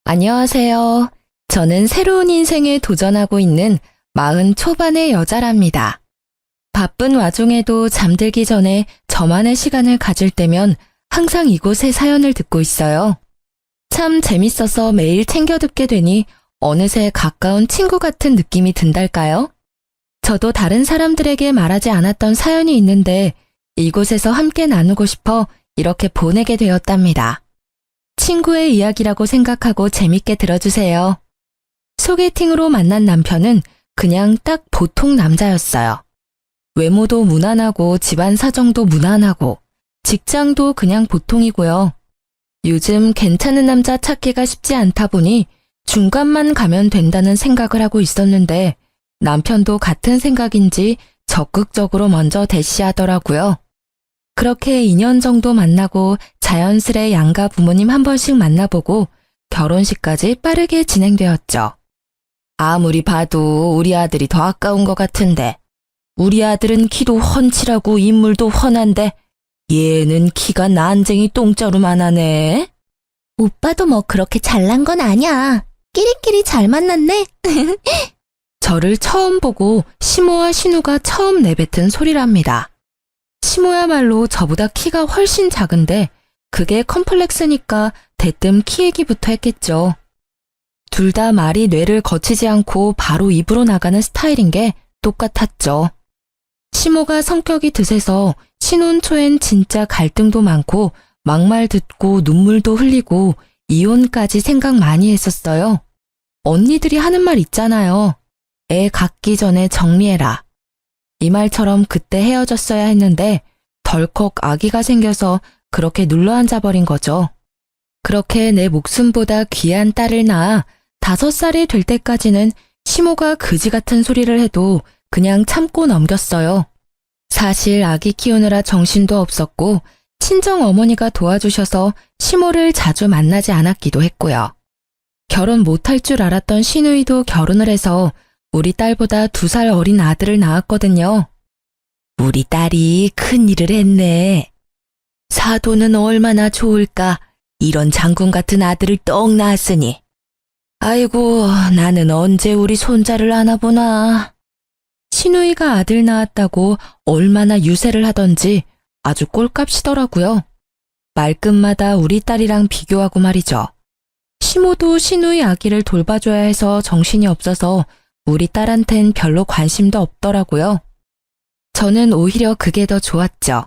안녕하세요. 저는 새로운 인생에 도전하고 있는 40 초반의 여자랍니다. 바쁜 와중에도 잠들기 전에 저만의 시간을 가질 때면 항상 이곳에 사연을 듣고 있어요. 참 재밌어서 매일 챙겨 듣게 되니 어느새 가까운 친구 같은 느낌이 든달까요? 저도 다른 사람들에게 말하지 않았던 사연이 있는데 이곳에서 함께 나누고 싶어 이렇게 보내게 되었답니다. 친구의 이야기라고 생각하고 재밌게 들어주세요. 소개팅으로 만난 남편은 그냥 딱 보통 남자였어요. 외모도 무난하고 집안 사정도 무난하고 직장도 그냥 보통이고요. 요즘 괜찮은 남자 찾기가 쉽지 않다 보니 중간만 가면 된다는 생각을 하고 있었는데 남편도 같은 생각인지 적극적으로 먼저 대시하더라고요. 그렇게 2년 정도 만나고 자연스레 양가 부모님 한 번씩 만나보고 결혼식까지 빠르게 진행되었죠. 아무리 봐도 우리 아들이 더 아까운 것 같은데 우리 아들은 키도 훤칠하고 인물도 훤한데 얘는 키가 난쟁이 똥자루만 하네. 오빠도 뭐 그렇게 잘난 건 아니야. 끼리끼리 잘 만났네. 저를 처음 보고 시모와 신우가 처음 내뱉은 소리랍니다. 시모야말로 저보다 키가 훨씬 작은데 그게 컴플렉스니까 대뜸 키 얘기부터 했겠죠. 둘 다 말이 뇌를 거치지 않고 바로 입으로 나가는 스타일인 게 똑같았죠. 시모가 성격이 드세서 신혼 초엔 진짜 갈등도 많고 막말 듣고 눈물도 흘리고 이혼까지 생각 많이 했었어요. 언니들이 하는 말 있잖아요. 애 갖기 전에 정리해라. 이 말처럼 그때 헤어졌어야 했는데 덜컥 아기가 생겨서 그렇게 눌러앉아버린 거죠. 그렇게 내 목숨보다 귀한 딸을 낳아 5살이 될 때까지는 시모가 그지 같은 소리를 해도 그냥 참고 넘겼어요. 사실 아기 키우느라 정신도 없었고 친정 어머니가 도와주셔서 시모를 자주 만나지 않았기도 했고요. 결혼 못할 줄 알았던 시누이도 결혼을 해서 우리 딸보다 2살 어린 아들을 낳았거든요. 우리 딸이 큰일을 했네. 사도는 얼마나 좋을까. 이런 장군 같은 아들을 떡 낳았으니. 아이고, 나는 언제 우리 손자를 안아보나. 시누이가 아들 낳았다고 얼마나 유세를 하던지 아주 꼴값이더라고요. 말끝마다 우리 딸이랑 비교하고 말이죠. 시모도 시누이 아기를 돌봐줘야 해서 정신이 없어서 우리 딸한텐 별로 관심도 없더라고요. 저는 오히려 그게 더 좋았죠.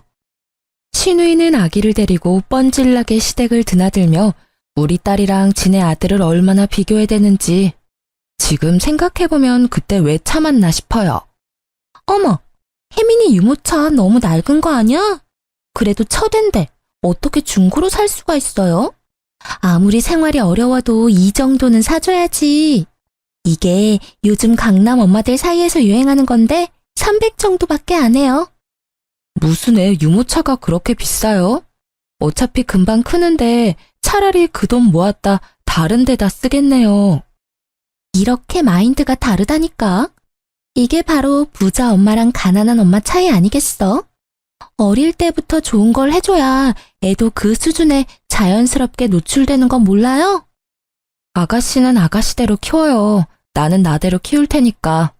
시누이는 아기를 데리고 뻔질나게 시댁을 드나들며 우리 딸이랑 지네 아들을 얼마나 비교해대는지 지금 생각해보면 그때 왜 참았나 싶어요. 어머, 혜민이 유모차 너무 낡은 거 아니야? 그래도 첫인데 어떻게 중고로 살 수가 있어요? 아무리 생활이 어려워도 이 정도는 사줘야지. 이게 요즘 강남 엄마들 사이에서 유행하는 건데 300 정도밖에 안 해요. 무슨 애 유모차가 그렇게 비싸요? 어차피 금방 크는데 차라리 그 돈 모았다 다른 데다 쓰겠네요. 이렇게 마인드가 다르다니까. 이게 바로 부자 엄마랑 가난한 엄마 차이 아니겠어? 어릴 때부터 좋은 걸 해줘야 애도 그 수준에 자연스럽게 노출되는 건 몰라요? 아가씨는 아가씨대로 키워요. 나는 나대로 키울 테니까.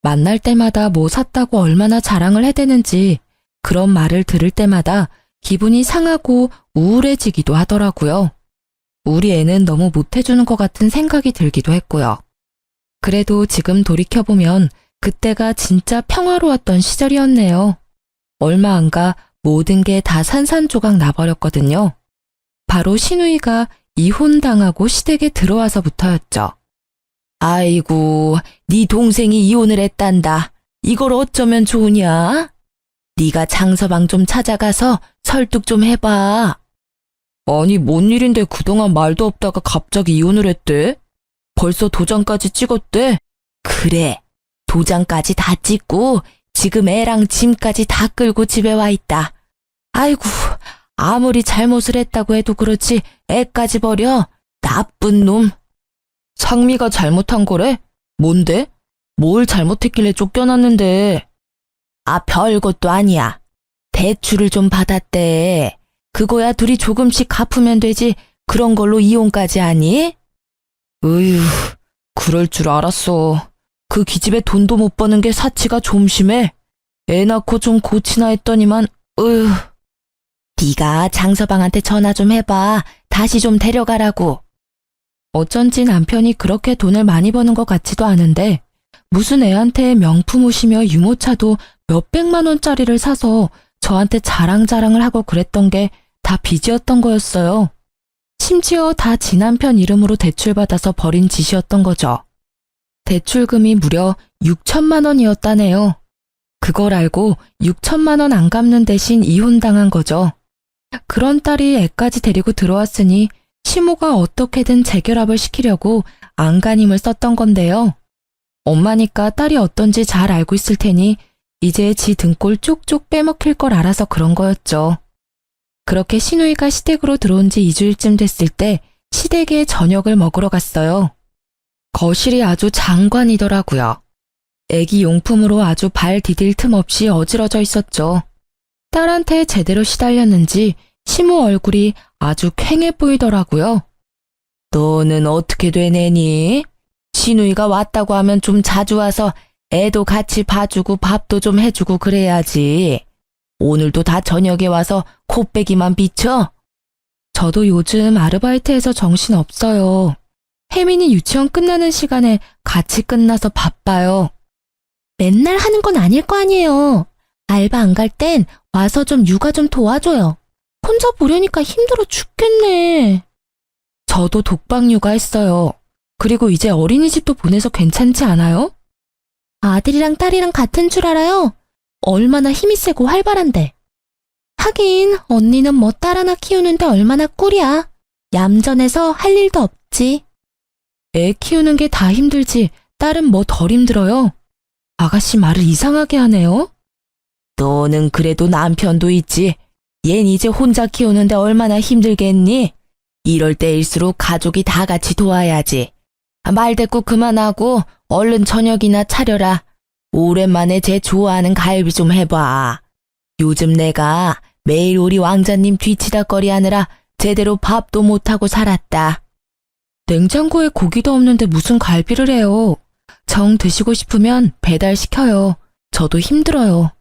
만날 때마다 뭐 샀다고 얼마나 자랑을 해대는지 그런 말을 들을 때마다 기분이 상하고 우울해지기도 하더라고요. 우리 애는 너무 못해주는 것 같은 생각이 들기도 했고요. 그래도 지금 돌이켜보면 그때가 진짜 평화로웠던 시절이었네요. 얼마 안 가 모든 게 다 산산조각 나버렸거든요. 바로 시누이가 이혼당하고 시댁에 들어와서부터였죠. 아이고, 네 동생이 이혼을 했단다. 이걸 어쩌면 좋으냐? 네가 장서방 좀 찾아가서 설득 좀 해봐. 아니, 뭔 일인데 그동안 말도 없다가 갑자기 이혼을 했대? 벌써 도장까지 찍었대? 그래, 도장까지 다 찍고 지금 애랑 짐까지 다 끌고 집에 와 있다. 아이고, 아무리 잘못을 했다고 해도 그렇지 애까지 버려. 나쁜 놈. 상미가 잘못한 거래? 뭔데? 뭘 잘못했길래 쫓겨났는데? 아, 별것도 아니야. 대출을 좀 받았대. 그거야 둘이 조금씩 갚으면 되지. 그런 걸로 이혼까지 하니? 으휴, 그럴 줄 알았어. 그 기집애 돈도 못 버는 게 사치가 좀 심해. 애 낳고 좀 고치나 했더니만, 으휴. 네가 장서방한테 전화 좀 해봐. 다시 좀 데려가라고. 어쩐지 남편이 그렇게 돈을 많이 버는 것 같지도 않은데 무슨 애한테 명품 옷이며 유모차도 몇백만 원짜리를 사서 저한테 자랑자랑을 하고 그랬던 게 다 빚이었던 거였어요. 심지어 다 지 남편 이름으로 대출받아서 벌인 짓이었던 거죠. 대출금이 무려 6천만 원이었다네요. 그걸 알고 6천만 원 안 갚는 대신 이혼당한 거죠. 그런 딸이 애까지 데리고 들어왔으니 시모가 어떻게든 재결합을 시키려고 안간힘을 썼던 건데요. 엄마니까 딸이 어떤지 잘 알고 있을 테니 이제 지 등골 쪽쪽 빼먹힐 걸 알아서 그런 거였죠. 그렇게 시누이가 시댁으로 들어온 지 2주일쯤 됐을 때 시댁에 저녁을 먹으러 갔어요. 거실이 아주 장관이더라고요. 애기 용품으로 아주 발 디딜 틈 없이 어지러져 있었죠. 딸한테 제대로 시달렸는지 시모 얼굴이 아주 퀭해 보이더라고요. 너는 어떻게 되내니? 시누이가 왔다고 하면 좀 자주 와서 애도 같이 봐주고 밥도 좀 해주고 그래야지. 오늘도 다 저녁에 와서 코빼기만 비쳐? 저도 요즘 아르바이트해서 정신 없어요. 혜민이 유치원 끝나는 시간에 같이 끝나서 바빠요. 맨날 하는 건 아닐 거 아니에요. 알바 안 갈 땐 와서 좀 육아 좀 도와줘요. 혼자 보려니까 힘들어 죽겠네. 저도 독박 육아했어요. 그리고 이제 어린이집도 보내서 괜찮지 않아요? 아들이랑 딸이랑 같은 줄 알아요? 얼마나 힘이 세고 활발한데. 하긴 언니는 뭐 딸 하나 키우는데 얼마나 꿀이야. 얌전해서 할 일도 없지. 애 키우는 게 다 힘들지 딸은 뭐 덜 힘들어요? 아가씨 말을 이상하게 하네요. 너는 그래도 남편도 있지. 얜 이제 혼자 키우는데 얼마나 힘들겠니? 이럴 때일수록 가족이 다 같이 도와야지. 말대꾸 그만하고 얼른 저녁이나 차려라. 오랜만에 쟤 좋아하는 갈비 좀 해봐. 요즘 내가 매일 우리 왕자님 뒤치다거리 하느라 제대로 밥도 못하고 살았다. 냉장고에 고기도 없는데 무슨 갈비를 해요. 정 드시고 싶으면 배달시켜요. 저도 힘들어요.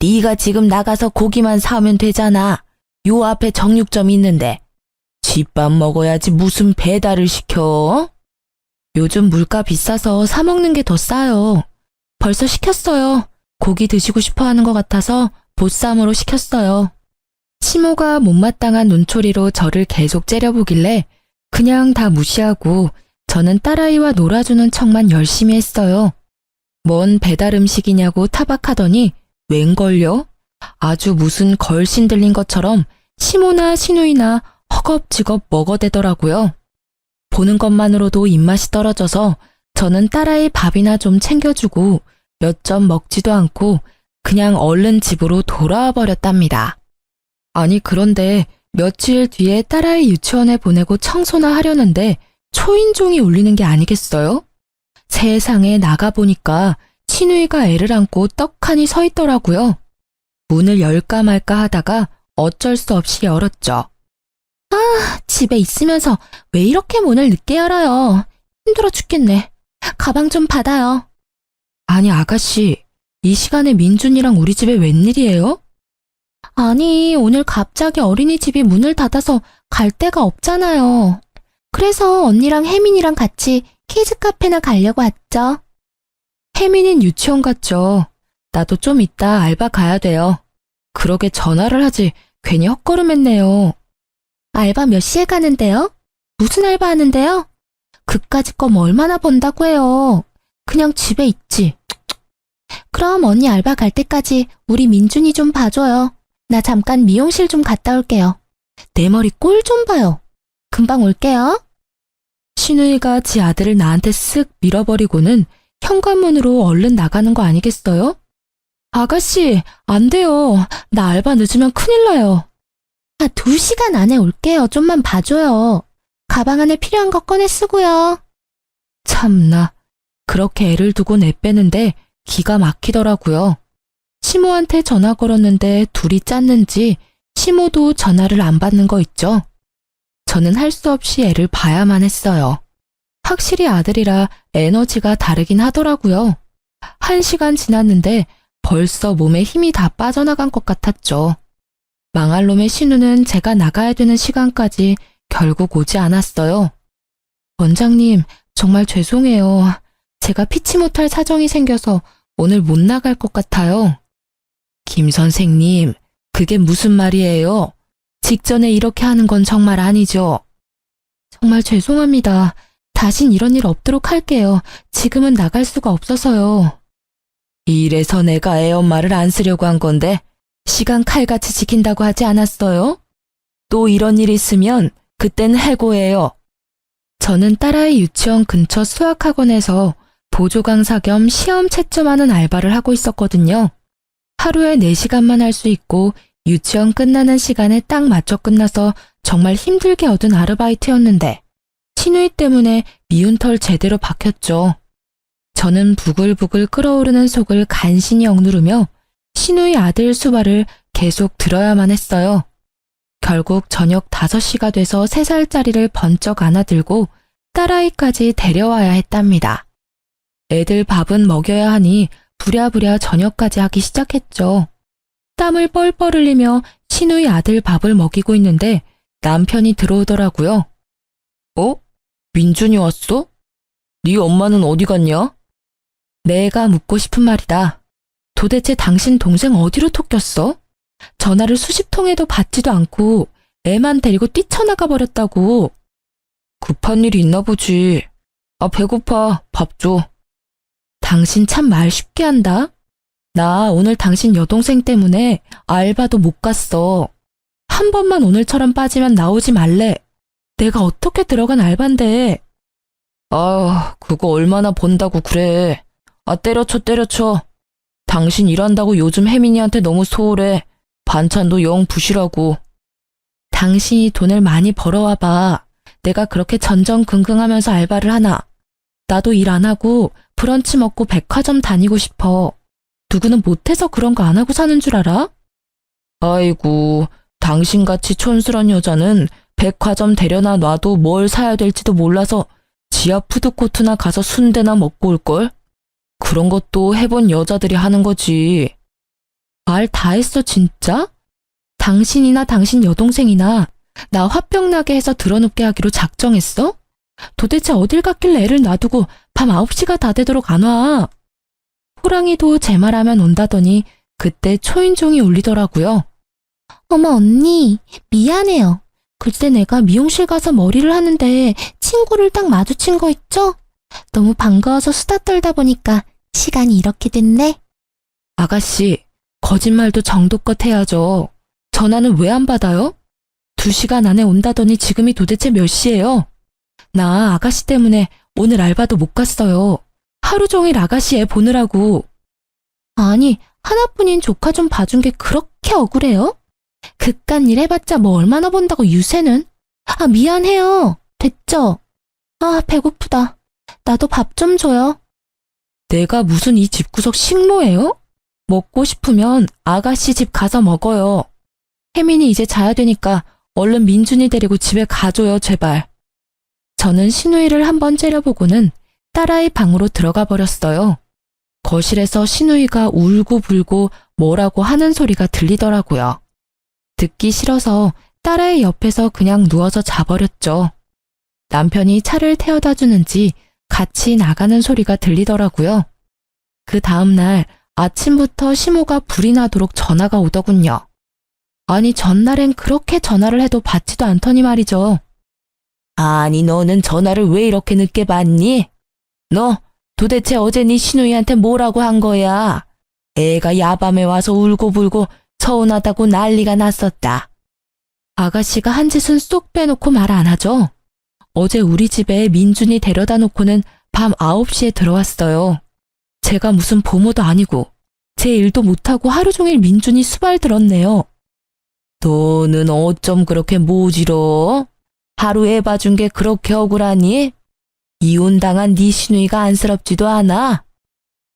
네가 지금 나가서 고기만 사오면 되잖아. 요 앞에 정육점 있는데. 집밥 먹어야지 무슨 배달을 시켜? 요즘 물가 비싸서 사 먹는 게 더 싸요. 벌써 시켰어요. 고기 드시고 싶어 하는 것 같아서 보쌈으로 시켰어요. 시모가 못마땅한 눈초리로 저를 계속 째려보길래 그냥 다 무시하고 저는 딸아이와 놀아주는 척만 열심히 했어요. 뭔 배달 음식이냐고 타박하더니 웬걸요? 아주 무슨 걸신 들린 것처럼 시모나 시누이나 허겁지겁 먹어대더라고요. 보는 것만으로도 입맛이 떨어져서 저는 딸아이 밥이나 좀 챙겨주고 몇 점 먹지도 않고 그냥 얼른 집으로 돌아와 버렸답니다. 아니 그런데 며칠 뒤에 딸아이 유치원에 보내고 청소나 하려는데 초인종이 울리는 게 아니겠어요? 세상에 나가보니까 시누이가 애를 안고 떡하니 서 있더라고요. 문을 열까 말까 하다가 어쩔 수 없이 열었죠. 집에 있으면서 왜 이렇게 문을 늦게 열어요? 힘들어 죽겠네. 가방 좀 받아요. 아니 아가씨, 이 시간에 민준이랑 우리 집에 웬일이에요? 아니, 오늘 갑자기 어린이집이 문을 닫아서 갈 데가 없잖아요. 그래서 언니랑 혜민이랑 같이 키즈 카페나 가려고 왔죠. 혜민인 유치원 갔죠. 나도 좀 이따 알바 가야 돼요. 그러게 전화를 하지 괜히 헛걸음했네요. 알바 몇 시에 가는데요? 무슨 알바 하는데요? 그까짓 거 뭐 얼마나 번다고 해요. 그냥 집에 있지. 그럼 언니 알바 갈 때까지 우리 민준이 좀 봐줘요. 나 잠깐 미용실 좀 갔다 올게요. 내 머리 꼴 좀 봐요. 금방 올게요. 신우이가 지 아들을 나한테 쓱 밀어버리고는 현관문으로 얼른 나가는 거 아니겠어요? 아가씨, 안 돼요. 나 알바 늦으면 큰일 나요. 2시간 안에 올게요. 좀만 봐줘요. 가방 안에 필요한 거 꺼내 쓰고요. 참나, 그렇게 애를 두고 내빼는데 기가 막히더라고요. 시모한테 전화 걸었는데 둘이 짰는지 시모도 전화를 안 받는 거 있죠. 저는 할 수 없이 애를 봐야만 했어요. 확실히 아들이라 에너지가 다르긴 하더라고요. 1시간 지났는데 벌써 몸에 힘이 다 빠져나간 것 같았죠. 망할 놈의 신우는 제가 나가야 되는 시간까지 결국 오지 않았어요. 원장님, 정말 죄송해요. 제가 피치 못할 사정이 생겨서 오늘 못 나갈 것 같아요. 김 선생님, 그게 무슨 말이에요? 직전에 이렇게 하는 건 정말 아니죠? 정말 죄송합니다. 다신 이런 일 없도록 할게요. 지금은 나갈 수가 없어서요. 이래서 내가 애 엄마를 안 쓰려고 한 건데 시간 칼같이 지킨다고 하지 않았어요? 또 이런 일 있으면 그땐 해고해요. 저는 딸아이 유치원 근처 수학학원에서 보조 강사 겸 시험 채점하는 알바를 하고 있었거든요. 하루에 4시간만 할 수 있고 유치원 끝나는 시간에 딱 맞춰 끝나서 정말 힘들게 얻은 아르바이트였는데 신우이 때문에 미운 털 제대로 박혔죠. 저는 부글부글 끓어오르는 속을 간신히 억누르며 신우이 아들 수발을 계속 들어야만 했어요. 결국 저녁 5시가 돼서 3살짜리를 번쩍 안아들고 딸아이까지 데려와야 했답니다. 애들 밥은 먹여야 하니 부랴부랴 저녁까지 하기 시작했죠. 땀을 뻘뻘 흘리며 신우이 아들 밥을 먹이고 있는데 남편이 들어오더라고요. 어? 민준이 왔어? 네 엄마는 어디 갔냐? 내가 묻고 싶은 말이다. 도대체 당신 동생 어디로 톡겼어? 전화를 수십 통해도 받지도 않고 애만 데리고 뛰쳐나가 버렸다고. 급한 일이 있나 보지. 아, 배고파. 밥 줘. 당신 참 말 쉽게 한다. 나 오늘 당신 여동생 때문에 알바도 못 갔어. 한 번만 오늘처럼 빠지면 나오지 말래. 내가 어떻게 들어간 알바인데. 아, 그거 얼마나 번다고 그래. 아, 때려쳐. 당신 일한다고 요즘 혜민이한테 너무 소홀해. 반찬도 영 부실하고. 당신이 돈을 많이 벌어와봐. 내가 그렇게 전전긍긍하면서 알바를 하나. 나도 일 안 하고 브런치 먹고 백화점 다니고 싶어. 누구는 못해서 그런 거 안 하고 사는 줄 알아? 아이고, 당신같이 촌스런 여자는 백화점 데려다 놔도 뭘 사야 될지도 몰라서 지하 푸드코트나 가서 순대나 먹고 올걸? 그런 것도 해본 여자들이 하는 거지. 말 다 했어, 진짜? 당신이나 당신 여동생이나 나 화병 나게 해서 들어눕게 하기로 작정했어? 도대체 어딜 갔길래 애를 놔두고 밤 9시가 다 되도록 안 와? 호랑이도 제 말하면 온다더니 그때 초인종이 울리더라고요. 어머, 언니, 미안해요. 글쎄 내가 미용실 가서 머리를 하는데 친구를 딱 마주친 거 있죠? 너무 반가워서 수다 떨다 보니까 시간이 이렇게 됐네. 아가씨, 거짓말도 정도껏 해야죠. 전화는 왜 안 받아요? 2시간 안에 온다더니 지금이 도대체 몇 시예요? 나 아가씨 때문에 오늘 알바도 못 갔어요. 하루 종일 아가씨 애 보느라고. 아니, 하나뿐인 조카 좀 봐준 게 그렇게 억울해요? 그깟 일 해봤자 뭐 얼마나 본다고 유세는? 아, 미안해요. 됐죠? 아, 배고프다. 나도 밥 좀 줘요. 내가 무슨 이 집구석 식모예요? 먹고 싶으면 아가씨 집 가서 먹어요. 혜민이 이제 자야 되니까 얼른 민준이 데리고 집에 가줘요, 제발. 저는 신우이를 한번 째려보고는 딸아이 방으로 들어가 버렸어요. 거실에서 신우이가 울고불고 뭐라고 하는 소리가 들리더라고요. 듣기 싫어서 딸아이 옆에서 그냥 누워서 자버렸죠. 남편이 차를 태워다 주는지 같이 나가는 소리가 들리더라고요. 그 다음날 아침부터 시모가 불이 나도록 전화가 오더군요. 아니, 전날엔 그렇게 전화를 해도 받지도 않더니 말이죠. 아니, 너는 전화를 왜 이렇게 늦게 받니? 너 도대체 어제 네 신우이한테 뭐라고 한 거야? 애가 야밤에 와서 울고불고 서운하다고 난리가 났었다. 아가씨가 한 짓은 쏙 빼놓고 말 안 하죠. 어제 우리 집에 민준이 데려다 놓고는 밤 9시에 들어왔어요. 제가 무슨 보모도 아니고 제 일도 못하고 하루 종일 민준이 수발 들었네요. 너는 어쩜 그렇게 모지러? 하루 애 봐준 게 그렇게 억울하니? 이혼당한 네 시누이가 안쓰럽지도 않아?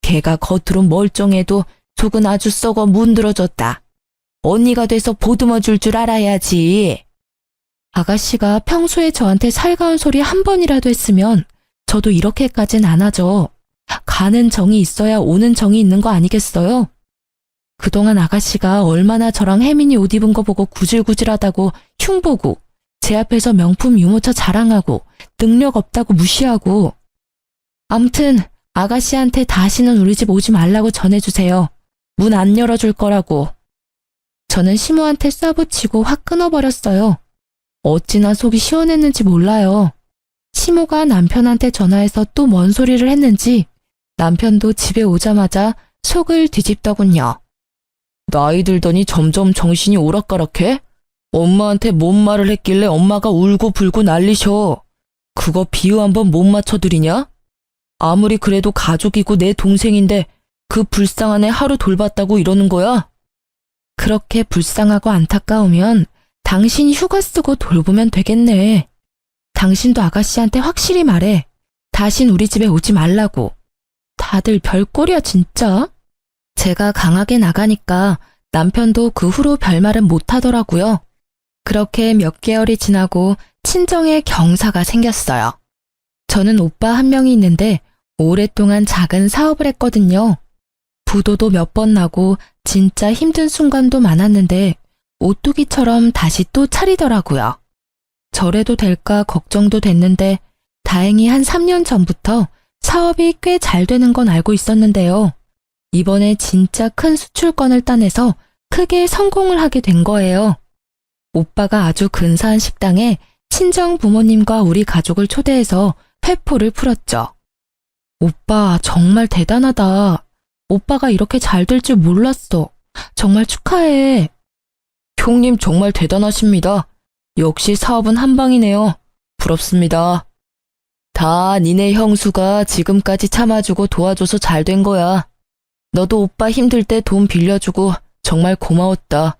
걔가 겉으로 멀쩡해도 속은 아주 썩어 문드러졌다. 언니가 돼서 보듬어 줄 줄 알아야지. 아가씨가 평소에 저한테 살가운 소리 한 번이라도 했으면 저도 이렇게까진 안 하죠. 가는 정이 있어야 오는 정이 있는 거 아니겠어요? 그동안 아가씨가 얼마나 저랑 혜민이 옷 입은 거 보고 구질구질하다고 흉보고 제 앞에서 명품 유모차 자랑하고 능력 없다고 무시하고. 암튼 아가씨한테 다시는 우리 집 오지 말라고 전해주세요. 문 안 열어줄 거라고. 저는 시모한테 쏴붙이고 확 끊어버렸어요. 어찌나 속이 시원했는지 몰라요. 시모가 남편한테 전화해서 또 뭔 소리를 했는지 남편도 집에 오자마자 속을 뒤집더군요. 나이 들더니 점점 정신이 오락가락해? 엄마한테 뭔 말을 했길래 엄마가 울고 불고 난리셔. 그거 비유 한번 못 맞춰드리냐? 아무리 그래도 가족이고 내 동생인데 그 불쌍한 애 하루 돌봤다고 이러는 거야? 그렇게 불쌍하고 안타까우면 당신이 휴가 쓰고 돌보면 되겠네. 당신도 아가씨한테 확실히 말해. 다신 우리 집에 오지 말라고. 다들 별꼴이야 진짜. 제가 강하게 나가니까 남편도 그 후로 별말은 못하더라고요. 그렇게 몇 개월이 지나고 친정에 경사가 생겼어요. 저는 오빠 한 명이 있는데 오랫동안 작은 사업을 했거든요. 부도도 몇 번 나고 진짜 힘든 순간도 많았는데 오뚜기처럼 다시 또 차리더라고요. 저래도 될까 걱정도 됐는데 다행히 한 3년 전부터 사업이 꽤 잘 되는 건 알고 있었는데요. 이번에 진짜 큰 수출권을 따내서 크게 성공을 하게 된 거예요. 오빠가 아주 근사한 식당에 친정 부모님과 우리 가족을 초대해서 회포를 풀었죠. 오빠 정말 대단하다. 오빠가 이렇게 잘 될 줄 몰랐어. 정말 축하해. 형님 정말 대단하십니다. 역시 사업은 한방이네요. 부럽습니다. 다 니네 형수가 지금까지 참아주고 도와줘서 잘 된 거야. 너도 오빠 힘들 때 돈 빌려주고 정말 고마웠다.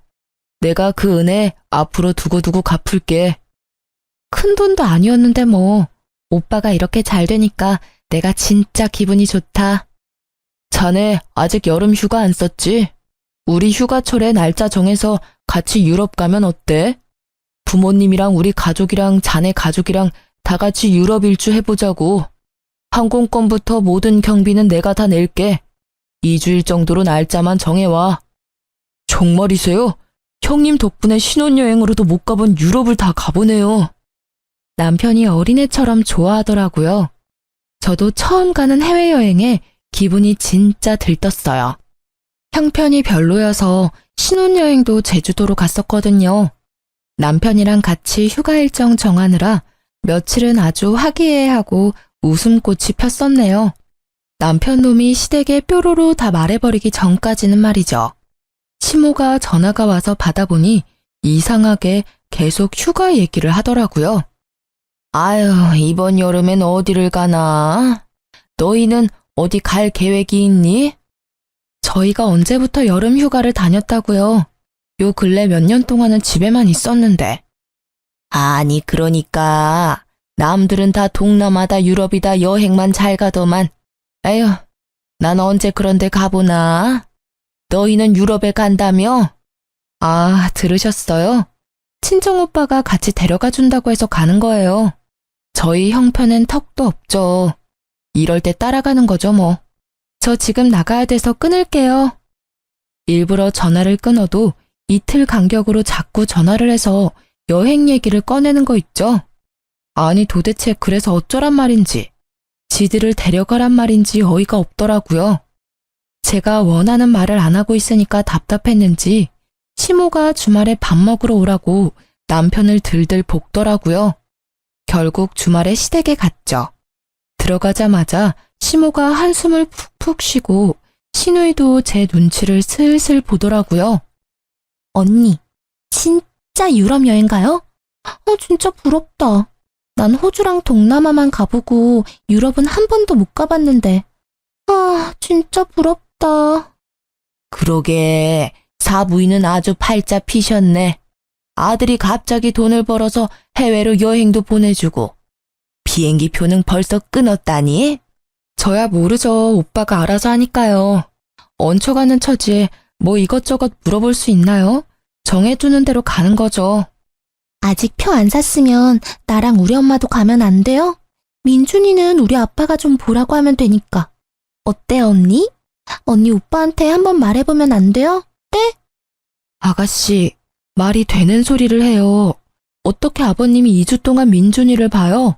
내가 그 은혜 앞으로 두고두고 갚을게. 큰 돈도 아니었는데 뭐. 오빠가 이렇게 잘 되니까 내가 진짜 기분이 좋다. 자네 아직 여름 휴가 안 썼지? 우리 휴가철에 날짜 정해서 같이 유럽 가면 어때? 부모님이랑 우리 가족이랑 자네 가족이랑 다 같이 유럽 일주 해보자고. 항공권부터 모든 경비는 내가 다 낼게. 2주일 정도로 날짜만 정해와. 정말이세요? 형님 덕분에 신혼여행으로도 못 가본 유럽을 다 가보네요. 남편이 어린애처럼 좋아하더라고요. 저도 처음 가는 해외여행에 기분이 진짜 들떴어요. 형편이 별로여서 신혼여행도 제주도로 갔었거든요. 남편이랑 같이 휴가 일정 정하느라 며칠은 아주 화기애애하고 웃음꽃이 폈었네요. 남편 놈이 시댁에 뾰로로 다 말해버리기 전까지는 말이죠. 시모가 전화가 와서 받아보니 이상하게 계속 휴가 얘기를 하더라고요. 아유, 이번 여름엔 어디를 가나? 너희는 어디 갈 계획이 있니? 저희가 언제부터 여름 휴가를 다녔다고요? 요 근래 몇 년 동안은 집에만 있었는데. 아니, 그러니까 남들은 다 동남아다 유럽이다 여행만 잘 가더만. 에휴, 난 언제 그런 데 가보나? 너희는 유럽에 간다며? 아, 들으셨어요? 친정오빠가 같이 데려가 준다고 해서 가는 거예요. 저희 형편엔 턱도 없죠. 이럴 때 따라가는 거죠 뭐. 저 지금 나가야 돼서 끊을게요. 일부러 전화를 끊어도 이틀 간격으로 자꾸 전화를 해서 여행 얘기를 꺼내는 거 있죠? 아니 도대체 그래서 어쩌란 말인지, 지들을 데려가란 말인지 어이가 없더라고요. 제가 원하는 말을 안 하고 있으니까 답답했는지 시모가 주말에 밥 먹으러 오라고 남편을 들들 볶더라고요. 결국 주말에 시댁에 갔죠. 들어가자마자 시모가 한숨을 푹푹 쉬고 시누이도 제 눈치를 슬슬 보더라고요. 언니, 진짜 유럽 여행 가요? 진짜 부럽다. 난 호주랑 동남아만 가보고 유럽은 한 번도 못 가봤는데. 진짜 부럽다. 그러게, 사부인은 아주 팔자 피셨네. 아들이 갑자기 돈을 벌어서 해외로 여행도 보내주고. 비행기 표는 벌써 끊었다니? 저야 모르죠. 오빠가 알아서 하니까요. 얹혀가는 처지에 뭐 이것저것 물어볼 수 있나요? 정해두는 대로 가는 거죠. 아직 표 안 샀으면 나랑 우리 엄마도 가면 안 돼요? 민준이는 우리 아빠가 좀 보라고 하면 되니까. 어때, 언니? 언니 오빠한테 한번 말해보면 안 돼요? 아가씨, 말이 되는 소리를 해요. 어떻게 아버님이 2주 동안 민준이를 봐요?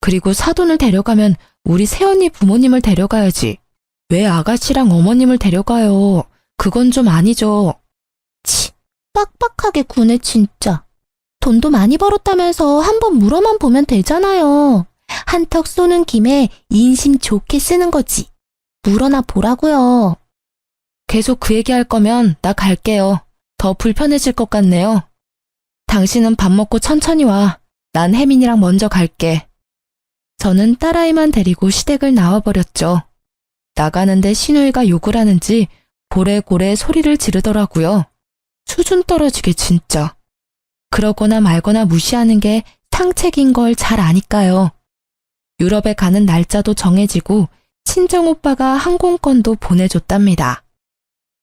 그리고 사돈을 데려가면 우리 새언니 부모님을 데려가야지. 왜 아가씨랑 어머님을 데려가요? 그건 좀 아니죠. 치, 빡빡하게 구네 진짜. 돈도 많이 벌었다면서 한번 물어만 보면 되잖아요. 한턱 쏘는 김에 인심 좋게 쓰는 거지. 물어나 보라고요. 계속 그 얘기할 거면 나 갈게요. 더 불편해질 것 같네요. 당신은 밥 먹고 천천히 와. 난 혜민이랑 먼저 갈게. 저는 딸아이만 데리고 시댁을 나와버렸죠. 나가는데 시누이가 욕을 하는지 고래고래 소리를 지르더라고요. 수준 떨어지게 진짜. 그러거나 말거나 무시하는 게 상책인 걸 잘 아니까요. 유럽에 가는 날짜도 정해지고 친정오빠가 항공권도 보내줬답니다.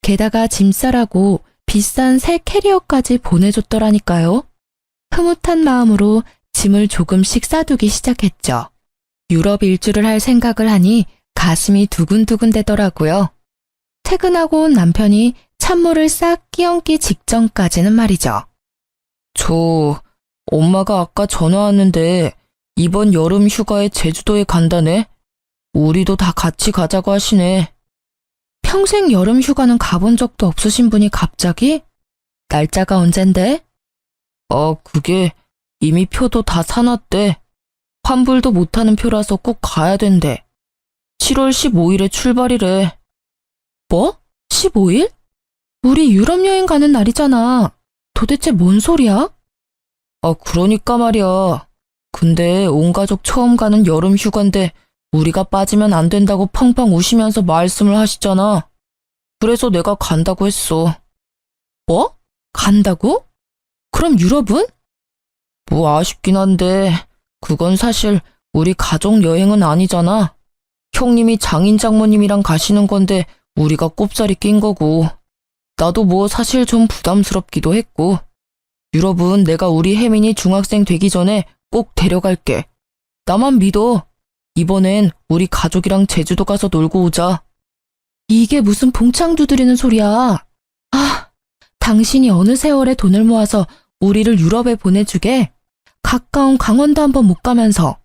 게다가 짐 싸라고 비싼 새 캐리어까지 보내줬더라니까요. 흐뭇한 마음으로 짐을 조금씩 싸두기 시작했죠. 유럽 일주를 할 생각을 하니 가슴이 두근두근 되더라고요. 퇴근하고 온 남편이 찬물을 싹 끼얹기 직전까지는 말이죠. 엄마가 아까 전화 왔는데 이번 여름 휴가에 제주도에 간다네. 우리도 다 같이 가자고 하시네. 평생 여름 휴가는 가본 적도 없으신 분이 갑자기? 날짜가 언젠데? 그게 이미 표도 다 사놨대. 환불도 못하는 표라서 꼭 가야 된대. 7월 15일에 출발이래. 뭐? 15일? 우리 유럽 여행 가는 날이잖아. 도대체 뭔 소리야? 그러니까 말이야. 근데 온 가족 처음 가는 여름 휴가인데 우리가 빠지면 안 된다고 펑펑 우시면서 말씀을 하시잖아. 그래서 내가 간다고 했어. 뭐? 간다고? 그럼 유럽은? 뭐 아쉽긴 한데 그건 사실 우리 가족 여행은 아니잖아. 형님이 장인 장모님이랑 가시는 건데 우리가 꼽사리 낀 거고. 나도 뭐 사실 좀 부담스럽기도 했고. 유럽은 내가 우리 혜민이 중학생 되기 전에 꼭 데려갈게. 나만 믿어. 이번엔 우리 가족이랑 제주도 가서 놀고 오자. 이게 무슨 봉창 두드리는 소리야. 당신이 어느 세월에 돈을 모아서 우리를 유럽에 보내주게? 가까운 강원도 한번 못 가면서.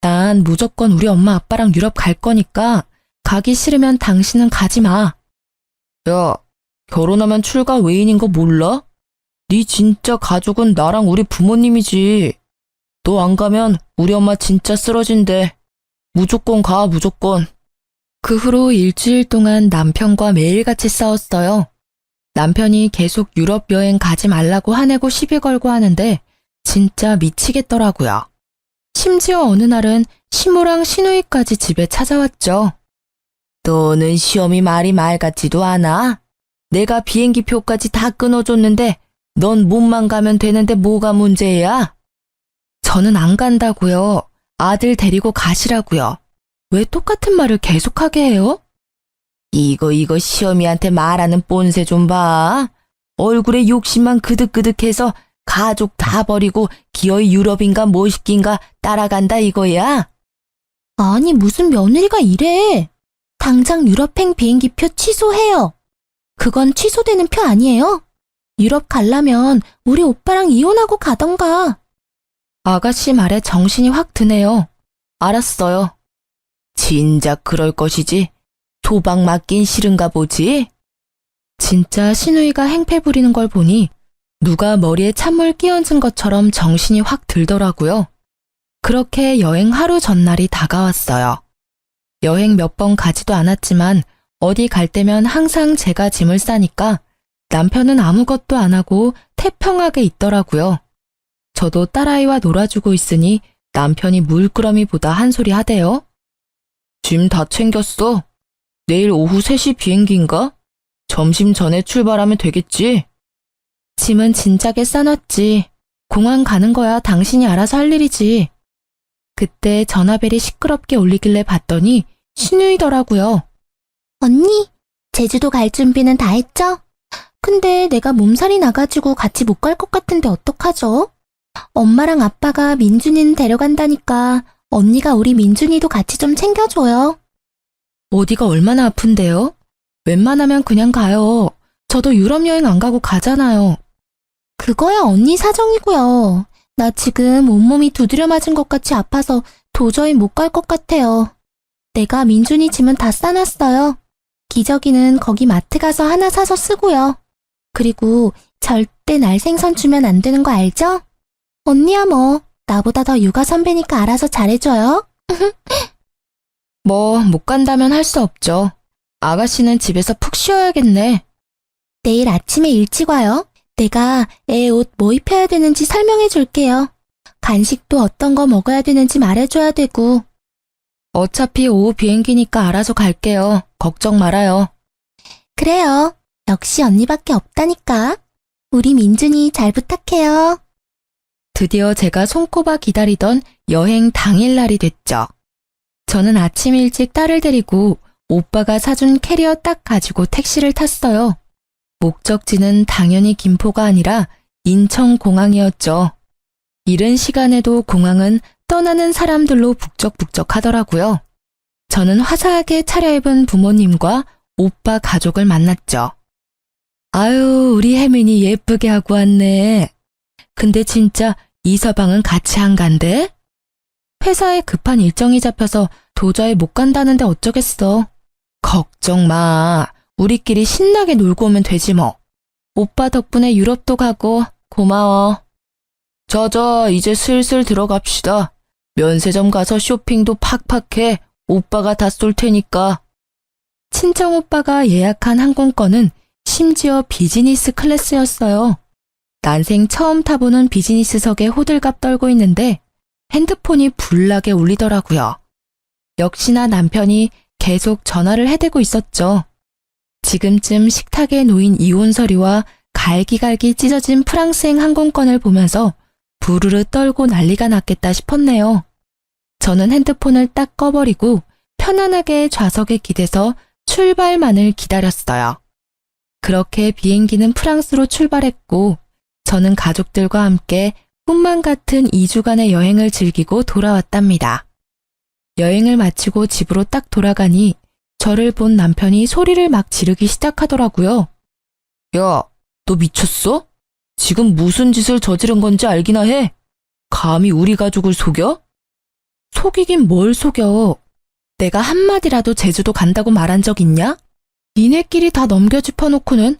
난 무조건 우리 엄마 아빠랑 유럽 갈 거니까 가기 싫으면 당신은 가지 마. 야, 결혼하면 출가 외인인 거 몰라? 네 진짜 가족은 나랑 우리 부모님이지. 너 안 가면 우리 엄마 진짜 쓰러진대. 무조건 가, 무조건. 그 후로 일주일 동안 남편과 매일같이 싸웠어요. 남편이 계속 유럽 여행 가지 말라고 화내고 시비 걸고 하는데 진짜 미치겠더라고요. 심지어 어느 날은 시모랑 시누이까지 집에 찾아왔죠. 너는 시험이 말이 말 같지도 않아? 내가 비행기 표까지 다 끊어줬는데 넌 몸만 가면 되는데 뭐가 문제야? 저는 안 간다고요. 아들 데리고 가시라고요. 왜 똑같은 말을 계속하게 해요? 이거 시어미한테 말하는 뽐새 좀 봐. 얼굴에 욕심만 그득그득해서 가족 다 버리고 기어이 유럽인가 뭐시긴가 따라간다 이거야? 아니, 무슨 며느리가 이래. 당장 유럽행 비행기표 취소해요. 그건 취소되는 표 아니에요? 유럽 가려면 우리 오빠랑 이혼하고 가던가. 아가씨 말에 정신이 확 드네요. 알았어요. 진작 그럴 것이지. 도박 맞긴 싫은가 보지? 진짜 시누이가 행패 부리는 걸 보니 누가 머리에 찬물 끼얹은 것처럼 정신이 확 들더라고요. 그렇게 여행 하루 전날이 다가왔어요. 여행 몇 번 가지도 않았지만 어디 갈 때면 항상 제가 짐을 싸니까 남편은 아무것도 안 하고 태평하게 있더라고요. 저도 딸아이와 놀아주고 있으니 남편이 물끄러미보다 한 소리 하대요. 짐 다 챙겼어? 내일 오후 3시 비행기인가? 점심 전에 출발하면 되겠지? 짐은 진작에 싸놨지. 공항 가는 거야 당신이 알아서 할 일이지. 그때 전화벨이 시끄럽게 울리길래 봤더니 신우이더라고요. 언니, 제주도 갈 준비는 다 했죠? 근데 내가 몸살이 나가지고 같이 못 갈 것 같은데 어떡하죠? 엄마랑 아빠가 민준이는 데려간다니까 언니가 우리 민준이도 같이 좀 챙겨줘요. 어디가 얼마나 아픈데요? 웬만하면 그냥 가요. 저도 유럽 여행 안 가고 가잖아요. 그거야 언니 사정이고요. 나 지금 온몸이 두드려 맞은 것 같이 아파서 도저히 못 갈 것 같아요. 내가 민준이 짐은 다 싸놨어요. 기저귀는 거기 마트 가서 하나 사서 쓰고요. 그리고 절대 날 생선 주면 안 되는 거 알죠? 언니야 뭐 나보다 더 육아 선배니까 알아서 잘해줘요. 뭐, 못 간다면 할 수 없죠. 아가씨는 집에서 푹 쉬어야겠네. 내일 아침에 일찍 와요. 내가 애 옷 뭐 입혀야 되는지 설명해 줄게요. 간식도 어떤 거 먹어야 되는지 말해줘야 되고. 어차피 오후 비행기니까 알아서 갈게요. 걱정 말아요. 그래요. 역시 언니밖에 없다니까. 우리 민준이 잘 부탁해요. 드디어 제가 손꼽아 기다리던 여행 당일날이 됐죠. 저는 아침 일찍 딸을 데리고 오빠가 사준 캐리어 딱 가지고 택시를 탔어요. 목적지는 당연히 김포가 아니라 인천공항이었죠. 이른 시간에도 공항은 떠나는 사람들로 북적북적하더라고요. 저는 화사하게 차려입은 부모님과 오빠 가족을 만났죠. 아유, 우리 혜민이 예쁘게 하고 왔네. 근데 진짜 이 서방은 같이 안 간대? 회사에 급한 일정이 잡혀서 도저히 못 간다는데 어쩌겠어. 걱정 마. 우리끼리 신나게 놀고 오면 되지 뭐. 오빠 덕분에 유럽도 가고 고마워. 이제 슬슬 들어갑시다. 면세점 가서 쇼핑도 팍팍 해. 오빠가 다 쏠 테니까. 친정 오빠가 예약한 항공권은 심지어 비즈니스 클래스였어요. 난생 처음 타보는 비즈니스석에 호들갑 떨고 있는데 핸드폰이 불나게 울리더라고요. 역시나 남편이 계속 전화를 해대고 있었죠. 지금쯤 식탁에 놓인 이혼 서류와 갈기갈기 찢어진 프랑스행 항공권을 보면서 부르르 떨고 난리가 났겠다 싶었네요. 저는 핸드폰을 딱 꺼버리고 편안하게 좌석에 기대서 출발만을 기다렸어요. 그렇게 비행기는 프랑스로 출발했고 저는 가족들과 함께 꿈만 같은 2주간의 여행을 즐기고 돌아왔답니다. 여행을 마치고 집으로 딱 돌아가니 저를 본 남편이 소리를 막 지르기 시작하더라고요. 야, 너 미쳤어? 지금 무슨 짓을 저지른 건지 알기나 해? 감히 우리 가족을 속여? 속이긴 뭘 속여. 내가 한마디라도 제주도 간다고 말한 적 있냐? 니네끼리 다 넘겨짚어놓고는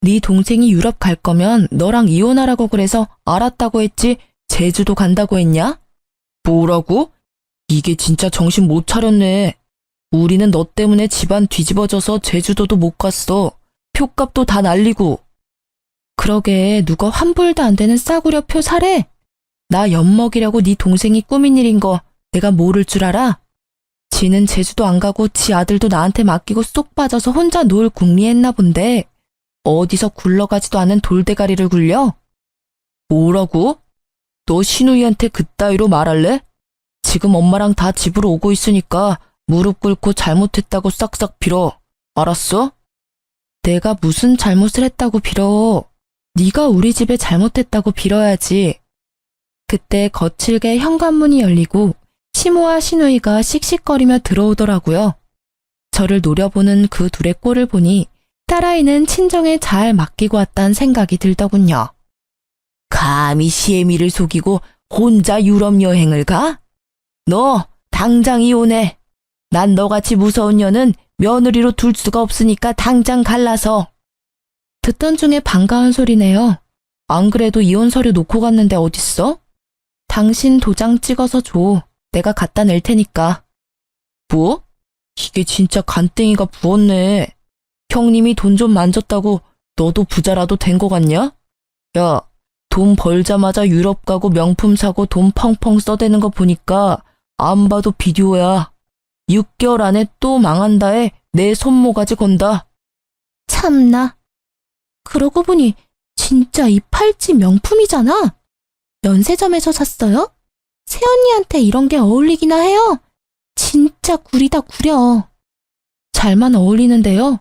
네 동생이 유럽 갈 거면 너랑 이혼하라고 그래서 알았다고 했지 제주도 간다고 했냐? 뭐라고? 이게 진짜 정신 못 차렸네. 우리는 너 때문에 집안 뒤집어져서 제주도도 못 갔어. 표값도 다 날리고. 그러게 누가 환불도 안 되는 싸구려 표 사래? 나 엿먹이려고 네 동생이 꾸민 일인 거 내가 모를 줄 알아? 지는 제주도 안 가고 지 아들도 나한테 맡기고 쏙 빠져서 혼자 놀 궁리했나 본데 어디서 굴러가지도 않은 돌대가리를 굴려? 뭐라고? 너 신우이한테 그따위로 말할래? 지금 엄마랑 다 집으로 오고 있으니까 무릎 꿇고 잘못했다고 싹싹 빌어. 알았어? 내가 무슨 잘못을 했다고 빌어. 네가 우리 집에 잘못했다고 빌어야지. 그때 거칠게 현관문이 열리고 시모와 시누이가 씩씩거리며 들어오더라고요. 저를 노려보는 그 둘의 꼴을 보니 딸아이는 친정에 잘 맡기고 왔다는 생각이 들더군요. 감히 시애미를 속이고 혼자 유럽 여행을 가? 너 당장 이혼해. 난 너같이 무서운 년은 며느리로 둘 수가 없으니까 당장 갈라서. 듣던 중에 반가운 소리네요. 안 그래도 이혼 서류 놓고 갔는데 어딨어? 당신 도장 찍어서 줘. 내가 갖다 낼 테니까. 뭐? 이게 진짜 간땡이가 부었네. 형님이 돈 좀 만졌다고 너도 부자라도 된 거 같냐? 야, 돈 벌자마자 유럽 가고 명품 사고 돈 펑펑 써대는 거 보니까 안 봐도 비디오야. 6개월 안에 또 망한다에 내 손모가지 건다. 참나. 그러고 보니 진짜 이 팔찌 명품이잖아. 면세점에서 샀어요? 새언니한테 이런 게 어울리기나 해요? 진짜 구리다 구려. 잘만 어울리는데요.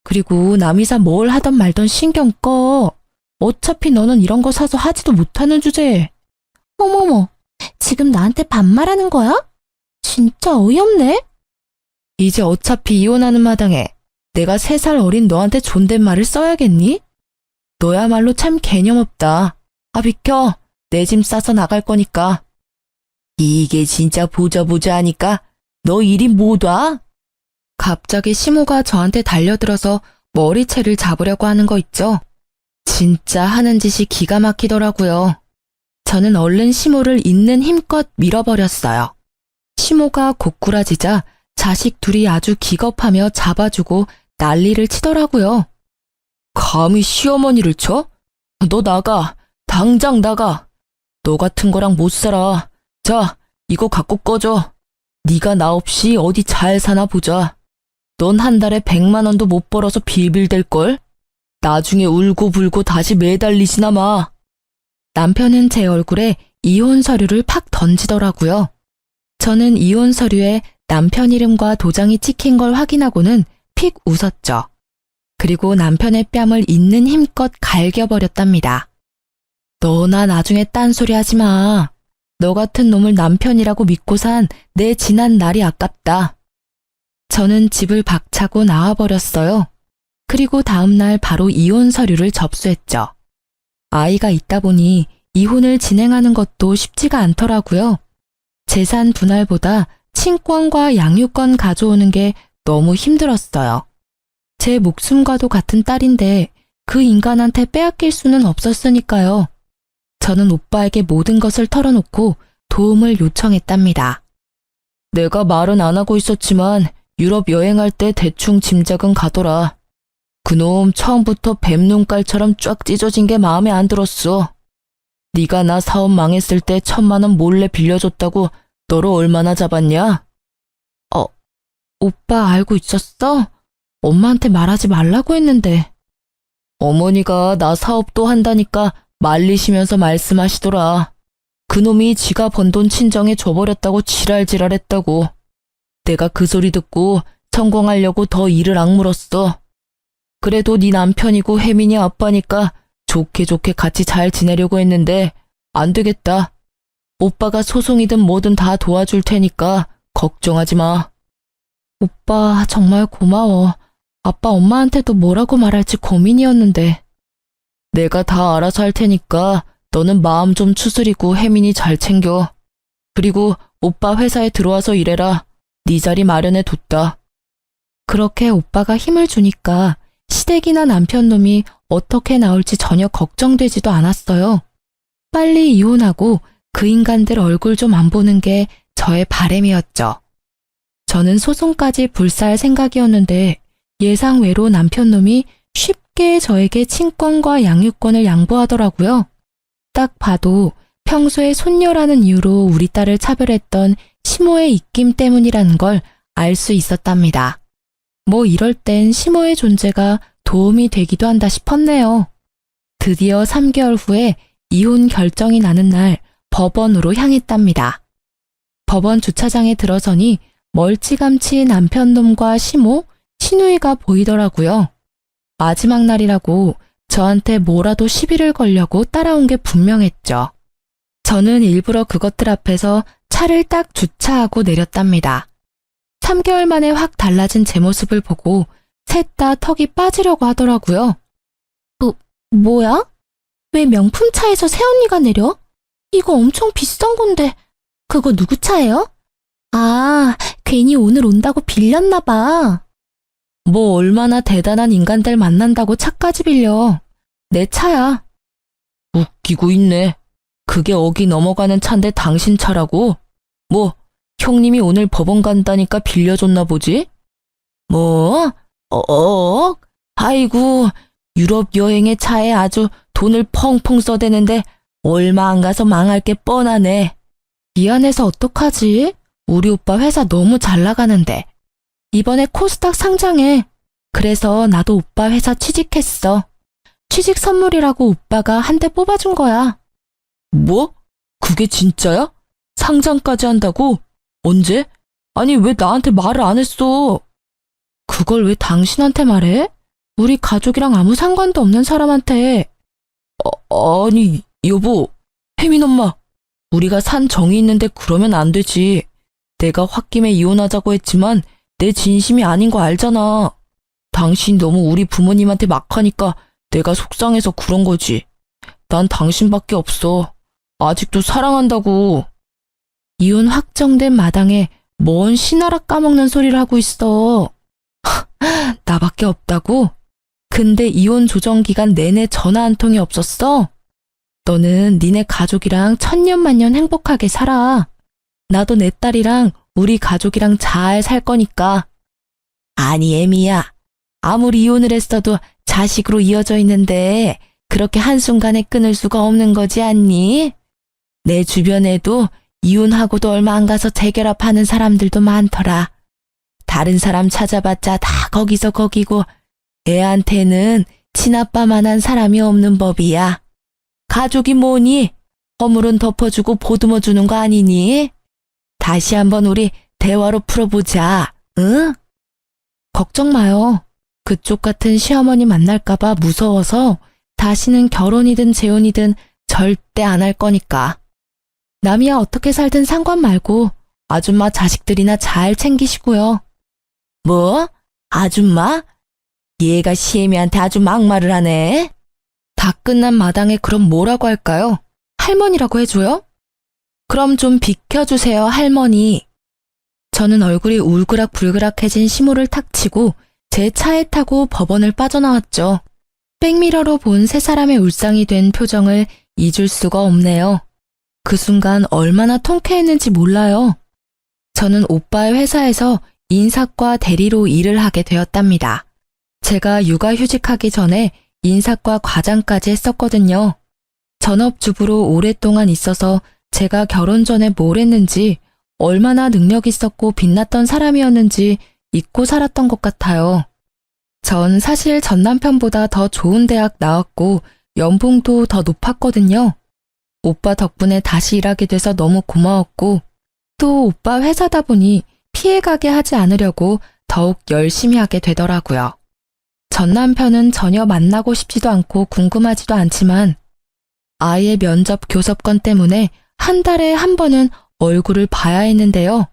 그리고 남이사 뭘 하던 말던 신경 꺼. 어차피 너는 이런 거 사서 하지도 못하는 주제에. 어머머, 지금 나한테 반말하는 거야? 진짜 어이없네. 이제 어차피 이혼하는 마당에 내가 3살 어린 너한테 존댓말을 써야겠니? 너야말로 참 개념 없다. 아, 비켜. 내 짐 싸서 나갈 거니까. 이게 진짜 보자 하니까 너 일이 못 와? 갑자기 시모가 저한테 달려들어서 머리채를 잡으려고 하는 거 있죠? 진짜 하는 짓이 기가 막히더라고요. 저는 얼른 시모를 있는 힘껏 밀어버렸어요. 시모가 고꾸라지자 자식 둘이 아주 기겁하며 잡아주고 난리를 치더라고요. 감히 시어머니를 쳐? 너 나가. 당장 나가. 너 같은 거랑 못 살아. 자, 이거 갖고 꺼져. 네가 나 없이 어디 잘 사나 보자. 넌 한 달에 100만 원도 못 벌어서 빌빌댈걸? 나중에 울고불고 다시 매달리지나 마. 남편은 제 얼굴에 이혼 서류를 팍 던지더라고요. 저는 이혼 서류에 남편 이름과 도장이 찍힌 걸 확인하고는 픽 웃었죠. 그리고 남편의 뺨을 있는 힘껏 갈겨버렸답니다. 너나 나중에 딴소리 하지 마. 너 같은 놈을 남편이라고 믿고 산 내 지난 날이 아깝다. 저는 집을 박차고 나와버렸어요. 그리고 다음날 바로 이혼 서류를 접수했죠. 아이가 있다 보니 이혼을 진행하는 것도 쉽지가 않더라고요. 재산 분할보다 친권과 양육권 가져오는 게 너무 힘들었어요. 제 목숨과도 같은 딸인데 그 인간한테 빼앗길 수는 없었으니까요. 저는 오빠에게 모든 것을 털어놓고 도움을 요청했답니다. 내가 말은 안 하고 있었지만 유럽 여행할 때 대충 짐작은 가더라. 그놈 처음부터 뱀 눈깔처럼 쫙 찢어진 게 마음에 안 들었어. 네가 나 사업 망했을 때 1,000만 원 몰래 빌려줬다고 너로 얼마나 잡았냐? 오빠 알고 있었어? 엄마한테 말하지 말라고 했는데. 어머니가 나 사업도 한다니까 말리시면서 말씀하시더라. 그놈이 지가 번 돈 친정에 줘버렸다고 지랄지랄했다고. 내가 그 소리 듣고 성공하려고 더 일을 악물었어. 그래도 네 남편이고 혜민이 아빠니까 좋게 같이 잘 지내려고 했는데 안 되겠다. 오빠가 소송이든 뭐든 다 도와줄 테니까 걱정하지 마. 오빠 정말 고마워. 아빠 엄마한테도 뭐라고 말할지 고민이었는데. 내가 다 알아서 할 테니까 너는 마음 좀 추스리고 혜민이 잘 챙겨. 그리고 오빠 회사에 들어와서 일해라. 네 자리 마련해 뒀다. 그렇게 오빠가 힘을 주니까 시댁이나 남편놈이 어떻게 나올지 전혀 걱정되지도 않았어요. 빨리 이혼하고 그 인간들 얼굴 좀 안 보는 게 저의 바람이었죠. 저는 소송까지 불사할 생각이었는데 예상외로 남편놈이 쉽게 저에게 친권과 양육권을 양보하더라고요. 딱 봐도 평소에 손녀라는 이유로 우리 딸을 차별했던 시모의 입김 때문이라는 걸 알 수 있었답니다. 뭐 이럴 땐 시모의 존재가 도움이 되기도 한다 싶었네요. 드디어 3개월 후에 이혼 결정이 나는 날 법원으로 향했답니다. 법원 주차장에 들어서니 멀찌감치 남편놈과 시모, 시누이가 보이더라고요. 마지막 날이라고 저한테 뭐라도 시비를 걸려고 따라온 게 분명했죠. 저는 일부러 그것들 앞에서 차를 딱 주차하고 내렸답니다. 3개월 만에 확 달라진 제 모습을 보고 셋 다 턱이 빠지려고 하더라고요. 뭐야? 왜 명품차에서 새언니가 내려? 이거 엄청 비싼 건데. 그거 누구 차예요? 아, 괜히 오늘 온다고 빌렸나 봐. 뭐 얼마나 대단한 인간들 만난다고 차까지 빌려. 내 차야. 웃기고 있네. 그게 어기 넘어가는 차인데 당신 차라고? 뭐 형님이 오늘 법원 간다니까 빌려줬나 보지? 뭐? 아이고, 유럽 여행의 차에 아주 돈을 펑펑 써대는데 얼마 안 가서 망할 게 뻔하네. 미안해서 어떡하지? 우리 오빠 회사 너무 잘 나가는데. 이번에 코스닥 상장해. 그래서 나도 오빠 회사 취직했어. 취직 선물이라고 오빠가 한 대 뽑아준 거야. 뭐? 그게 진짜야? 상장까지 한다고? 언제? 아니 왜 나한테 말을 안 했어? 그걸 왜 당신한테 말해? 우리 가족이랑 아무 상관도 없는 사람한테. 아니 여보, 혜민 엄마, 우리가 산 정이 있는데 그러면 안 되지. 내가 홧김에 이혼하자고 했지만 내 진심이 아닌 거 알잖아. 당신 너무 우리 부모님한테 막 하니까 내가 속상해서 그런 거지. 난 당신밖에 없어. 아직도 사랑한다고. 이혼 확정된 마당에 뭔 신하락 까먹는 소리를 하고 있어. 나밖에 없다고? 근데 이혼 조정 기간 내내 전화 한 통이 없었어? 너는 니네 가족이랑 천년만년 행복하게 살아. 나도 내 딸이랑 우리 가족이랑 잘 살 거니까. 아니, 애미야. 아무리 이혼을 했어도 자식으로 이어져 있는데 그렇게 한순간에 끊을 수가 없는 거지 않니? 내 주변에도 이혼하고도 얼마 안 가서 재결합하는 사람들도 많더라. 다른 사람 찾아봤자 다 거기서 거기고 애한테는 친아빠만한 사람이 없는 법이야. 가족이 뭐니? 허물은 덮어주고 보듬어주는 거 아니니? 다시 한번 우리 대화로 풀어보자, 응? 걱정 마요. 그쪽 같은 시어머니 만날까봐 무서워서 다시는 결혼이든 재혼이든 절대 안 할 거니까. 남이야 어떻게 살든 상관 말고 아줌마 자식들이나 잘 챙기시고요. 뭐? 아줌마? 얘가 시애미한테 아주 막말을 하네. 다 끝난 마당에 그럼 뭐라고 할까요? 할머니라고 해줘요? 그럼 좀 비켜주세요, 할머니. 저는 얼굴이 울그락불그락해진 시모를 탁 치고 제 차에 타고 법원을 빠져나왔죠. 백미러로 본 세 사람의 울상이 된 표정을 잊을 수가 없네요. 그 순간 얼마나 통쾌했는지 몰라요. 저는 오빠의 회사에서 인사과 대리로 일을 하게 되었답니다. 제가 육아휴직하기 전에 인사과 과장까지 했었거든요. 전업주부로 오랫동안 있어서 제가 결혼 전에 뭘 했는지, 얼마나 능력 있었고 빛났던 사람이었는지 잊고 살았던 것 같아요. 전 사실 전 남편보다 더 좋은 대학 나왔고 연봉도 더 높았거든요. 오빠 덕분에 다시 일하게 돼서 너무 고마웠고, 또 오빠 회사다 보니 피해가게 하지 않으려고 더욱 열심히 하게 되더라고요. 전 남편은 전혀 만나고 싶지도 않고 궁금하지도 않지만 아이의 면접 교섭권 때문에 한 달에 한 번은 얼굴을 봐야 했는데요.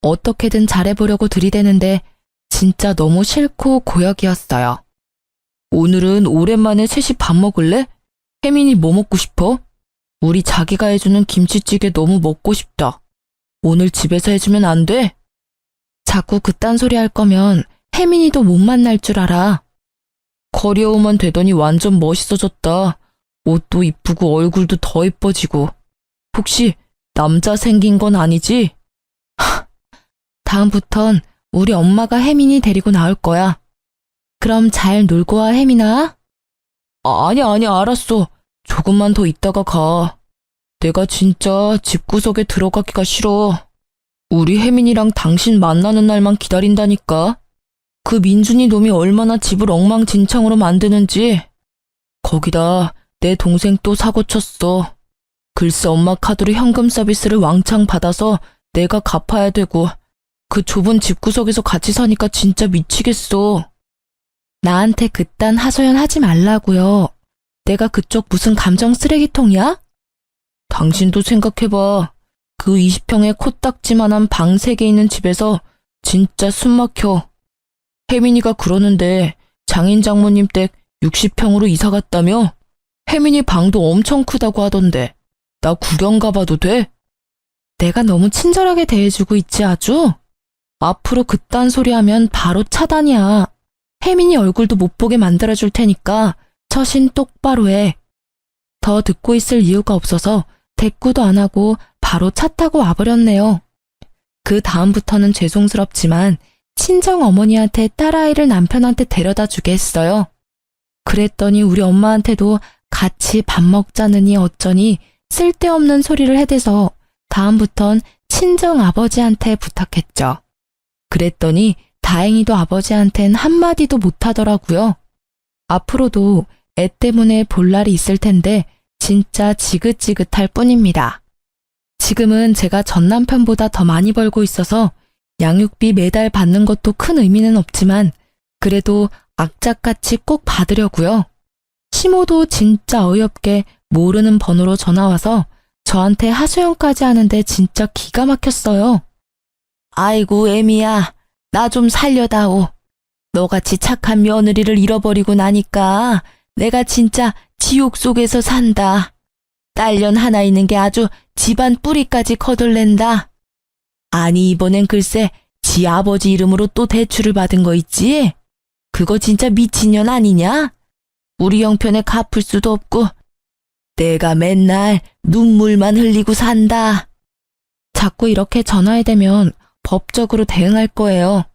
어떻게든 잘해보려고 들이대는데 진짜 너무 싫고 고역이었어요. 오늘은 오랜만에 셋이 밥 먹을래? 혜민이 뭐 먹고 싶어? 우리 자기가 해주는 김치찌개 너무 먹고 싶다. 오늘 집에서 해주면 안 돼? 자꾸 그딴 소리 할 거면 혜민이도 못 만날 줄 알아. 커리어우먼 되더니 완전 멋있어졌다. 옷도 이쁘고 얼굴도 더 이뻐지고. 혹시 남자 생긴 건 아니지? 다음부턴 우리 엄마가 혜민이 데리고 나올 거야. 그럼 잘 놀고 와, 혜민아. 아니, 알았어. 조금만 더 있다가 가. 내가 진짜 집구석에 들어가기가 싫어. 우리 혜민이랑 당신 만나는 날만 기다린다니까. 그 민준이 놈이 얼마나 집을 엉망진창으로 만드는지. 거기다 내 동생 또 사고 쳤어. 글쎄 엄마 카드로 현금 서비스를 왕창 받아서 내가 갚아야 되고 그 좁은 집구석에서 같이 사니까 진짜 미치겠어. 나한테 그딴 하소연 하지 말라고요. 내가 그쪽 무슨 감정 쓰레기통이야? 당신도 생각해봐. 그 20평의 코딱지만한 방 3개 있는 집에서 진짜 숨 막혀. 혜민이가 그러는데 장인 장모님 댁 60평으로 이사 갔다며? 혜민이 방도 엄청 크다고 하던데 나 구경 가봐도 돼? 내가 너무 친절하게 대해주고 있지 아주? 앞으로 그딴 소리 하면 바로 차단이야. 혜민이 얼굴도 못 보게 만들어줄 테니까 처신 똑바로 해. 더 듣고 있을 이유가 없어서 대꾸도 안 하고 바로 차 타고 와버렸네요. 그 다음부터는 죄송스럽지만 친정 어머니한테 딸아이를 남편한테 데려다 주게 했어요. 그랬더니 우리 엄마한테도 같이 밥 먹자느니 어쩌니 쓸데없는 소리를 해대서 다음부턴 친정 아버지한테 부탁했죠. 그랬더니 다행히도 아버지한텐 한마디도 못하더라고요. 앞으로도 애 때문에 볼 날이 있을 텐데 진짜 지긋지긋할 뿐입니다. 지금은 제가 전 남편보다 더 많이 벌고 있어서 양육비 매달 받는 것도 큰 의미는 없지만 그래도 악착같이 꼭 받으려고요. 시모도 진짜 어이없게 모르는 번호로 전화와서 저한테 하소연까지 하는데 진짜 기가 막혔어요. 아이고, 애미야, 나 좀 살려다오. 너같이 착한 며느리를 잃어버리고 나니까 내가 진짜 지옥 속에서 산다. 딸년 하나 있는 게 아주 집안 뿌리까지 거덜낸다. 아니, 이번엔 글쎄 지 아버지 이름으로 또 대출을 받은 거 있지? 그거 진짜 미친년 아니냐? 우리 형편에 갚을 수도 없고 내가 맨날 눈물만 흘리고 산다. 자꾸 이렇게 전화해 대면 법적으로 대응할 거예요.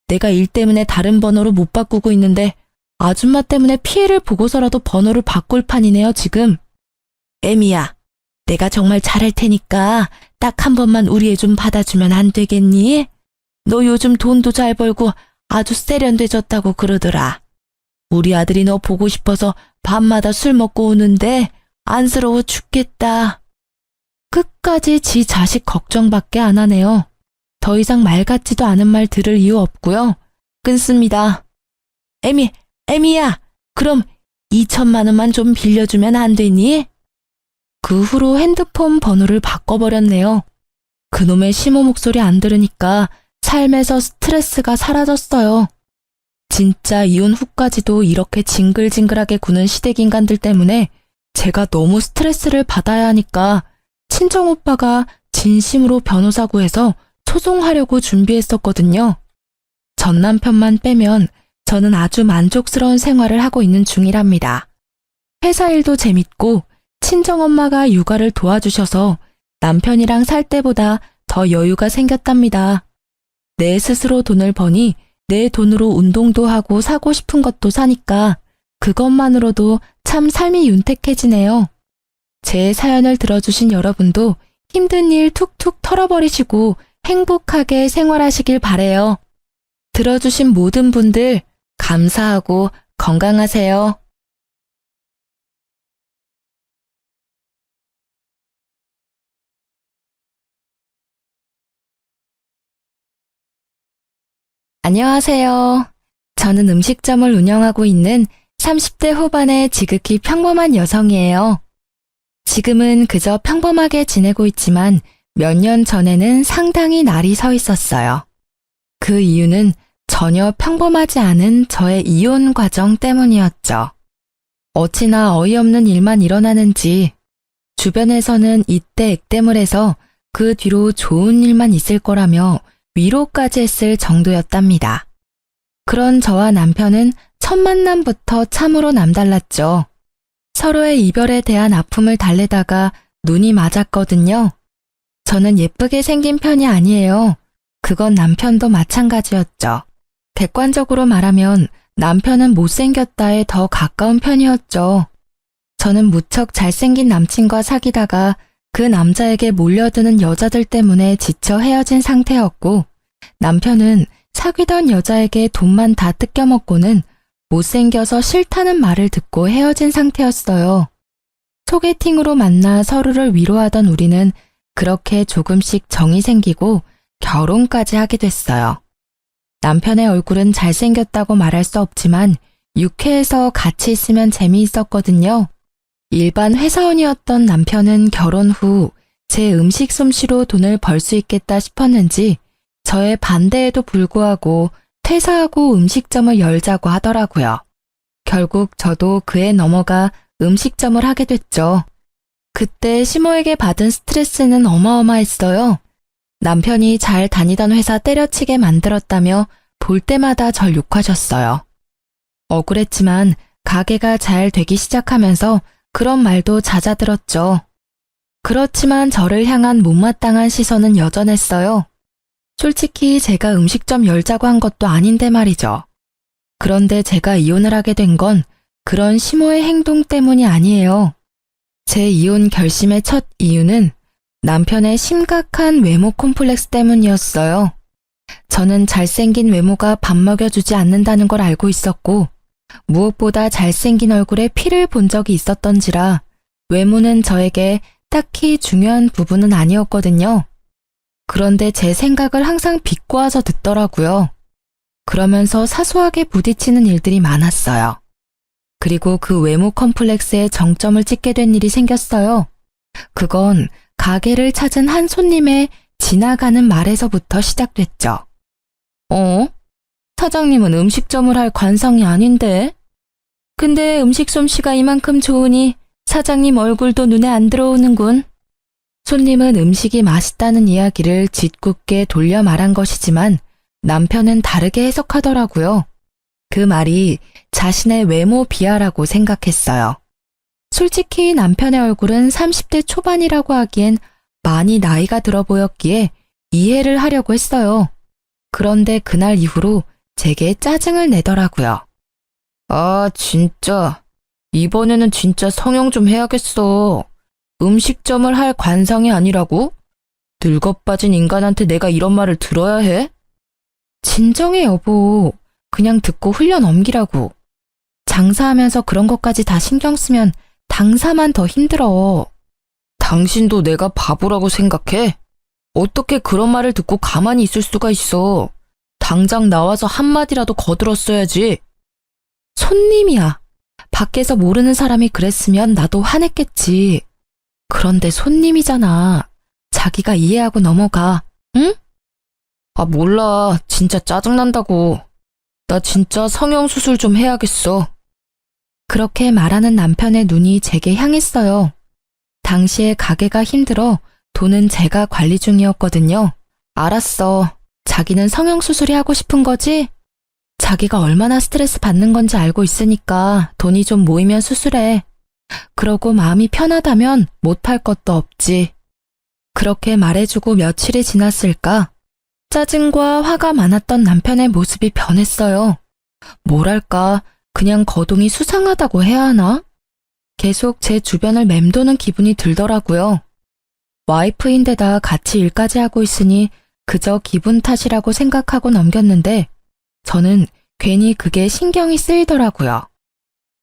내가 일 때문에 다른 번호로 못 바꾸고 있는데 아줌마 때문에 피해를 보고서라도 번호를 바꿀 판이네요, 지금. 애미야, 내가 정말 잘할 테니까 딱 한 번만 우리 애 좀 받아주면 안 되겠니? 너 요즘 돈도 잘 벌고 아주 세련돼졌다고 그러더라. 우리 아들이 너 보고 싶어서 밤마다 술 먹고 오는데 안쓰러워 죽겠다. 끝까지 지 자식 걱정밖에 안 하네요. 더 이상 말 같지도 않은 말 들을 이유 없고요. 끊습니다. 애미야, 그럼 2천만 원만 좀 빌려주면 안 되니? 그 후로 핸드폰 번호를 바꿔버렸네요. 그놈의 시모 목소리 안 들으니까 삶에서 스트레스가 사라졌어요. 진짜 이혼 후까지도 이렇게 징글징글하게 구는 시댁인간들 때문에 제가 너무 스트레스를 받아야 하니까 친정오빠가 진심으로 변호사 구해서 소송하려고 준비했었거든요. 전 남편만 빼면 저는 아주 만족스러운 생활을 하고 있는 중이랍니다. 회사 일도 재밌고 친정엄마가 육아를 도와주셔서 남편이랑 살 때보다 더 여유가 생겼답니다. 내 스스로 돈을 버니 내 돈으로 운동도 하고 사고 싶은 것도 사니까 그것만으로도 참 삶이 윤택해지네요. 제 사연을 들어주신 여러분도 힘든 일 툭툭 털어버리시고 행복하게 생활하시길 바래요. 들어주신 모든 분들 감사하고 건강하세요. 안녕하세요. 저는 음식점을 운영하고 있는 30대 후반의 지극히 평범한 여성이에요. 지금은 그저 평범하게 지내고 있지만 몇 년 전에는 상당히 날이 서 있었어요. 그 이유는 전혀 평범하지 않은 저의 이혼 과정 때문이었죠. 어찌나 어이없는 일만 일어나는지 주변에서는 이때 액땜을 해서 그 뒤로 좋은 일만 있을 거라며 위로까지 했을 정도였답니다. 그런 저와 남편은 첫 만남부터 참으로 남달랐죠. 서로의 이별에 대한 아픔을 달래다가 눈이 맞았거든요. 저는 예쁘게 생긴 편이 아니에요. 그건 남편도 마찬가지였죠. 객관적으로 말하면 남편은 못생겼다에 더 가까운 편이었죠. 저는 무척 잘생긴 남친과 사귀다가 그 남자에게 몰려드는 여자들 때문에 지쳐 헤어진 상태였고 남편은 사귀던 여자에게 돈만 다 뜯겨먹고는 못생겨서 싫다는 말을 듣고 헤어진 상태였어요. 소개팅으로 만나 서로를 위로하던 우리는 그렇게 조금씩 정이 생기고 결혼까지 하게 됐어요. 남편의 얼굴은 잘생겼다고 말할 수 없지만 유쾌해서 같이 있으면 재미있었거든요. 일반 회사원이었던 남편은 결혼 후 제 음식 솜씨로 돈을 벌 수 있겠다 싶었는지 저의 반대에도 불구하고 퇴사하고 음식점을 열자고 하더라고요. 결국 저도 그에 넘어가 음식점을 하게 됐죠. 그때 시모에게 받은 스트레스는 어마어마했어요. 남편이 잘 다니던 회사 때려치게 만들었다며 볼 때마다 절 욕하셨어요. 억울했지만 가게가 잘 되기 시작하면서 그런 말도 잦아들었죠. 그렇지만 저를 향한 못마땅한 시선은 여전했어요. 솔직히 제가 음식점 열자고 한 것도 아닌데 말이죠. 그런데 제가 이혼을 하게 된 건 그런 시모의 행동 때문이 아니에요. 제 이혼 결심의 첫 이유는 남편의 심각한 외모 콤플렉스 때문이었어요. 저는 잘생긴 외모가 밥 먹여주지 않는다는 걸 알고 있었고 무엇보다 잘생긴 얼굴에 피를 본 적이 있었던지라 외모는 저에게 딱히 중요한 부분은 아니었거든요. 그런데 제 생각을 항상 비꼬아서 듣더라고요. 그러면서 사소하게 부딪히는 일들이 많았어요. 그리고 그 외모 컴플렉스에 정점을 찍게 된 일이 생겼어요. 그건 가게를 찾은 한 손님의 지나가는 말에서부터 시작됐죠. 사장님은 음식점을 할 관성이 아닌데? 근데 음식 솜씨가 이만큼 좋으니 사장님 얼굴도 눈에 안 들어오는군. 손님은 음식이 맛있다는 이야기를 짓궂게 돌려 말한 것이지만 남편은 다르게 해석하더라고요. 그 말이 자신의 외모 비하라고 생각했어요. 솔직히 남편의 얼굴은 30대 초반이라고 하기엔 많이 나이가 들어 보였기에 이해를 하려고 했어요. 그런데 그날 이후로 제게 짜증을 내더라고요. 아, 진짜. 이번에는 진짜 성형 좀 해야겠어. 음식점을 할 관상이 아니라고? 늙어빠진 인간한테 내가 이런 말을 들어야 해? 진정해, 여보. 그냥 듣고 흘려 넘기라고. 장사하면서 그런 것까지 다 신경 쓰면 당사만 더 힘들어. 당신도 내가 바보라고 생각해? 어떻게 그런 말을 듣고 가만히 있을 수가 있어? 당장 나와서 한마디라도 거들었어야지. 손님이야. 밖에서 모르는 사람이 그랬으면 나도 화냈겠지. 그런데 손님이잖아. 자기가 이해하고 넘어가, 응? 아, 몰라. 진짜 짜증난다고. 나 진짜 성형수술 좀 해야겠어. 그렇게 말하는 남편의 눈이 제게 향했어요. 당시에 가게가 힘들어 돈은 제가 관리 중이었거든요. 알았어. 자기는 성형수술이 하고 싶은 거지? 자기가 얼마나 스트레스 받는 건지 알고 있으니까 돈이 좀 모이면 수술해. 그러고 마음이 편하다면 못할 것도 없지. 그렇게 말해주고 며칠이 지났을까? 짜증과 화가 많았던 남편의 모습이 변했어요. 뭐랄까, 그냥 거동이 수상하다고 해야 하나? 계속 제 주변을 맴도는 기분이 들더라고요. 와이프인데다 같이 일까지 하고 있으니 그저 기분 탓이라고 생각하고 넘겼는데 저는 괜히 그게 신경이 쓰이더라고요.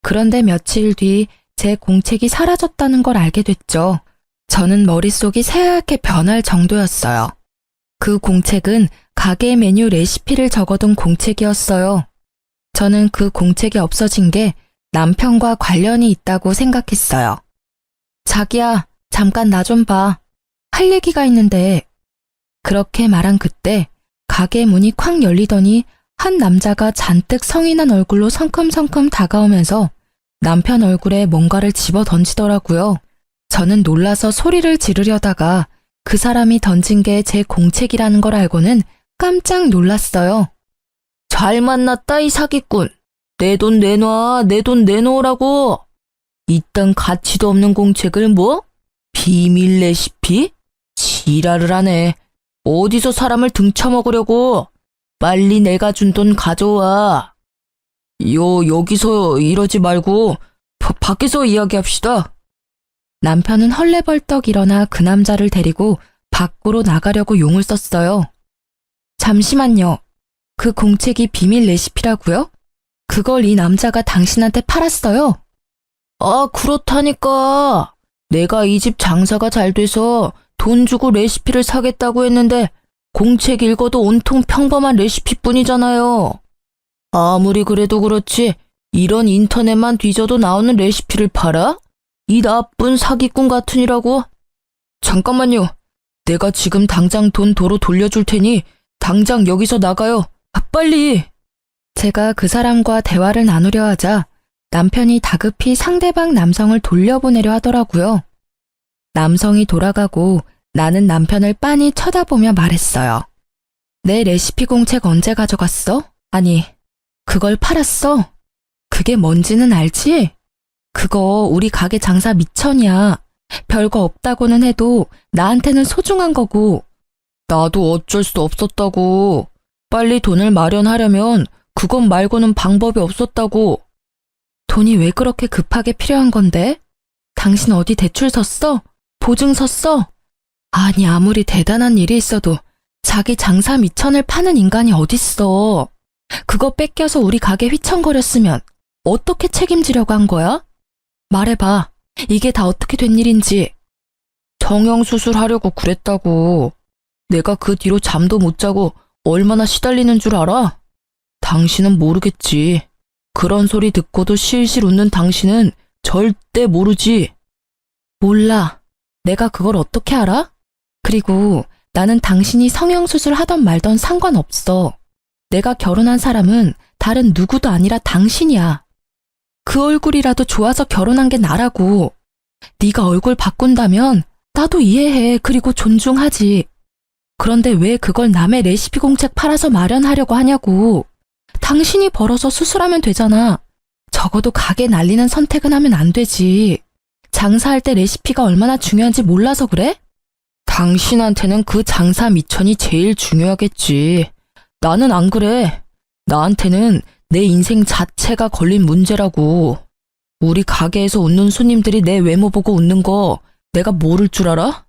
그런데 며칠 뒤 제 공책이 사라졌다는 걸 알게 됐죠. 저는 머릿속이 새하얗게 변할 정도였어요. 그 공책은 가게 메뉴 레시피를 적어둔 공책이었어요. 저는 그 공책이 없어진 게 남편과 관련이 있다고 생각했어요. 자기야, 잠깐 나 좀 봐. 할 얘기가 있는데. 그렇게 말한 그때 가게 문이 콱 열리더니 한 남자가 잔뜩 성이 난 얼굴로 성큼성큼 다가오면서 남편 얼굴에 뭔가를 집어 던지더라고요. 저는 놀라서 소리를 지르려다가 그 사람이 던진 게 제 공책이라는 걸 알고는 깜짝 놀랐어요. 잘 만났다, 이 사기꾼. 내 돈 내놔, 내 돈 내놓으라고. 이딴 가치도 없는 공책을 뭐? 비밀 레시피? 지랄을 하네. 어디서 사람을 등쳐먹으려고. 빨리 내가 준 돈 가져와. 여기서 이러지 말고 밖에서 이야기합시다. 남편은 헐레벌떡 일어나 그 남자를 데리고 밖으로 나가려고 용을 썼어요. 잠시만요. 그 공책이 비밀 레시피라고요? 그걸 이 남자가 당신한테 팔았어요? 아, 그렇다니까. 내가 이 집 장사가 잘 돼서 돈 주고 레시피를 사겠다고 했는데 공책 읽어도 온통 평범한 레시피뿐이잖아요. 아무리 그래도 그렇지 이런 인터넷만 뒤져도 나오는 레시피를 팔아? 이 나쁜 사기꾼 같으니라고? 잠깐만요. 내가 지금 당장 돈 도로 돌려줄 테니 당장 여기서 나가요. 아, 빨리. 제가 그 사람과 대화를 나누려 하자 남편이 다급히 상대방 남성을 돌려보내려 하더라고요. 남성이 돌아가고 나는 남편을 빤히 쳐다보며 말했어요. 내 레시피 공책 언제 가져갔어? 아니, 그걸 팔았어? 그게 뭔지는 알지? 그거 우리 가게 장사 미천이야. 별거 없다고는 해도 나한테는 소중한 거고. 나도 어쩔 수 없었다고. 빨리 돈을 마련하려면 그것 말고는 방법이 없었다고. 돈이 왜 그렇게 급하게 필요한 건데? 당신 어디 대출 섰어? 보증 섰어? 아니, 아무리 대단한 일이 있어도 자기 장사 미천을 파는 인간이 어딨어. 그거 뺏겨서 우리 가게 휘청거렸으면 어떻게 책임지려고 한 거야? 말해봐. 이게 다 어떻게 된 일인지. 성형수술 하려고 그랬다고. 내가 그 뒤로 잠도 못 자고 얼마나 시달리는 줄 알아? 당신은 모르겠지. 그런 소리 듣고도 실실 웃는 당신은 절대 모르지. 몰라. 내가 그걸 어떻게 알아? 그리고 나는 당신이 성형수술 하던 말던 상관없어. 내가 결혼한 사람은 다른 누구도 아니라 당신이야. 그 얼굴이라도 좋아서 결혼한 게 나라고. 네가 얼굴 바꾼다면 나도 이해해. 그리고 존중하지. 그런데 왜 그걸 남의 레시피 공책 팔아서 마련하려고 하냐고. 당신이 벌어서 수술하면 되잖아. 적어도 가게 날리는 선택은 하면 안 되지. 장사할 때 레시피가 얼마나 중요한지 몰라서 그래? 당신한테는 그 장사 미천이 제일 중요하겠지. 나는 안 그래. 나한테는 내 인생 자체가 걸린 문제라고. 우리 가게에서 웃는 손님들이 내 외모 보고 웃는 거 내가 모를 줄 알아?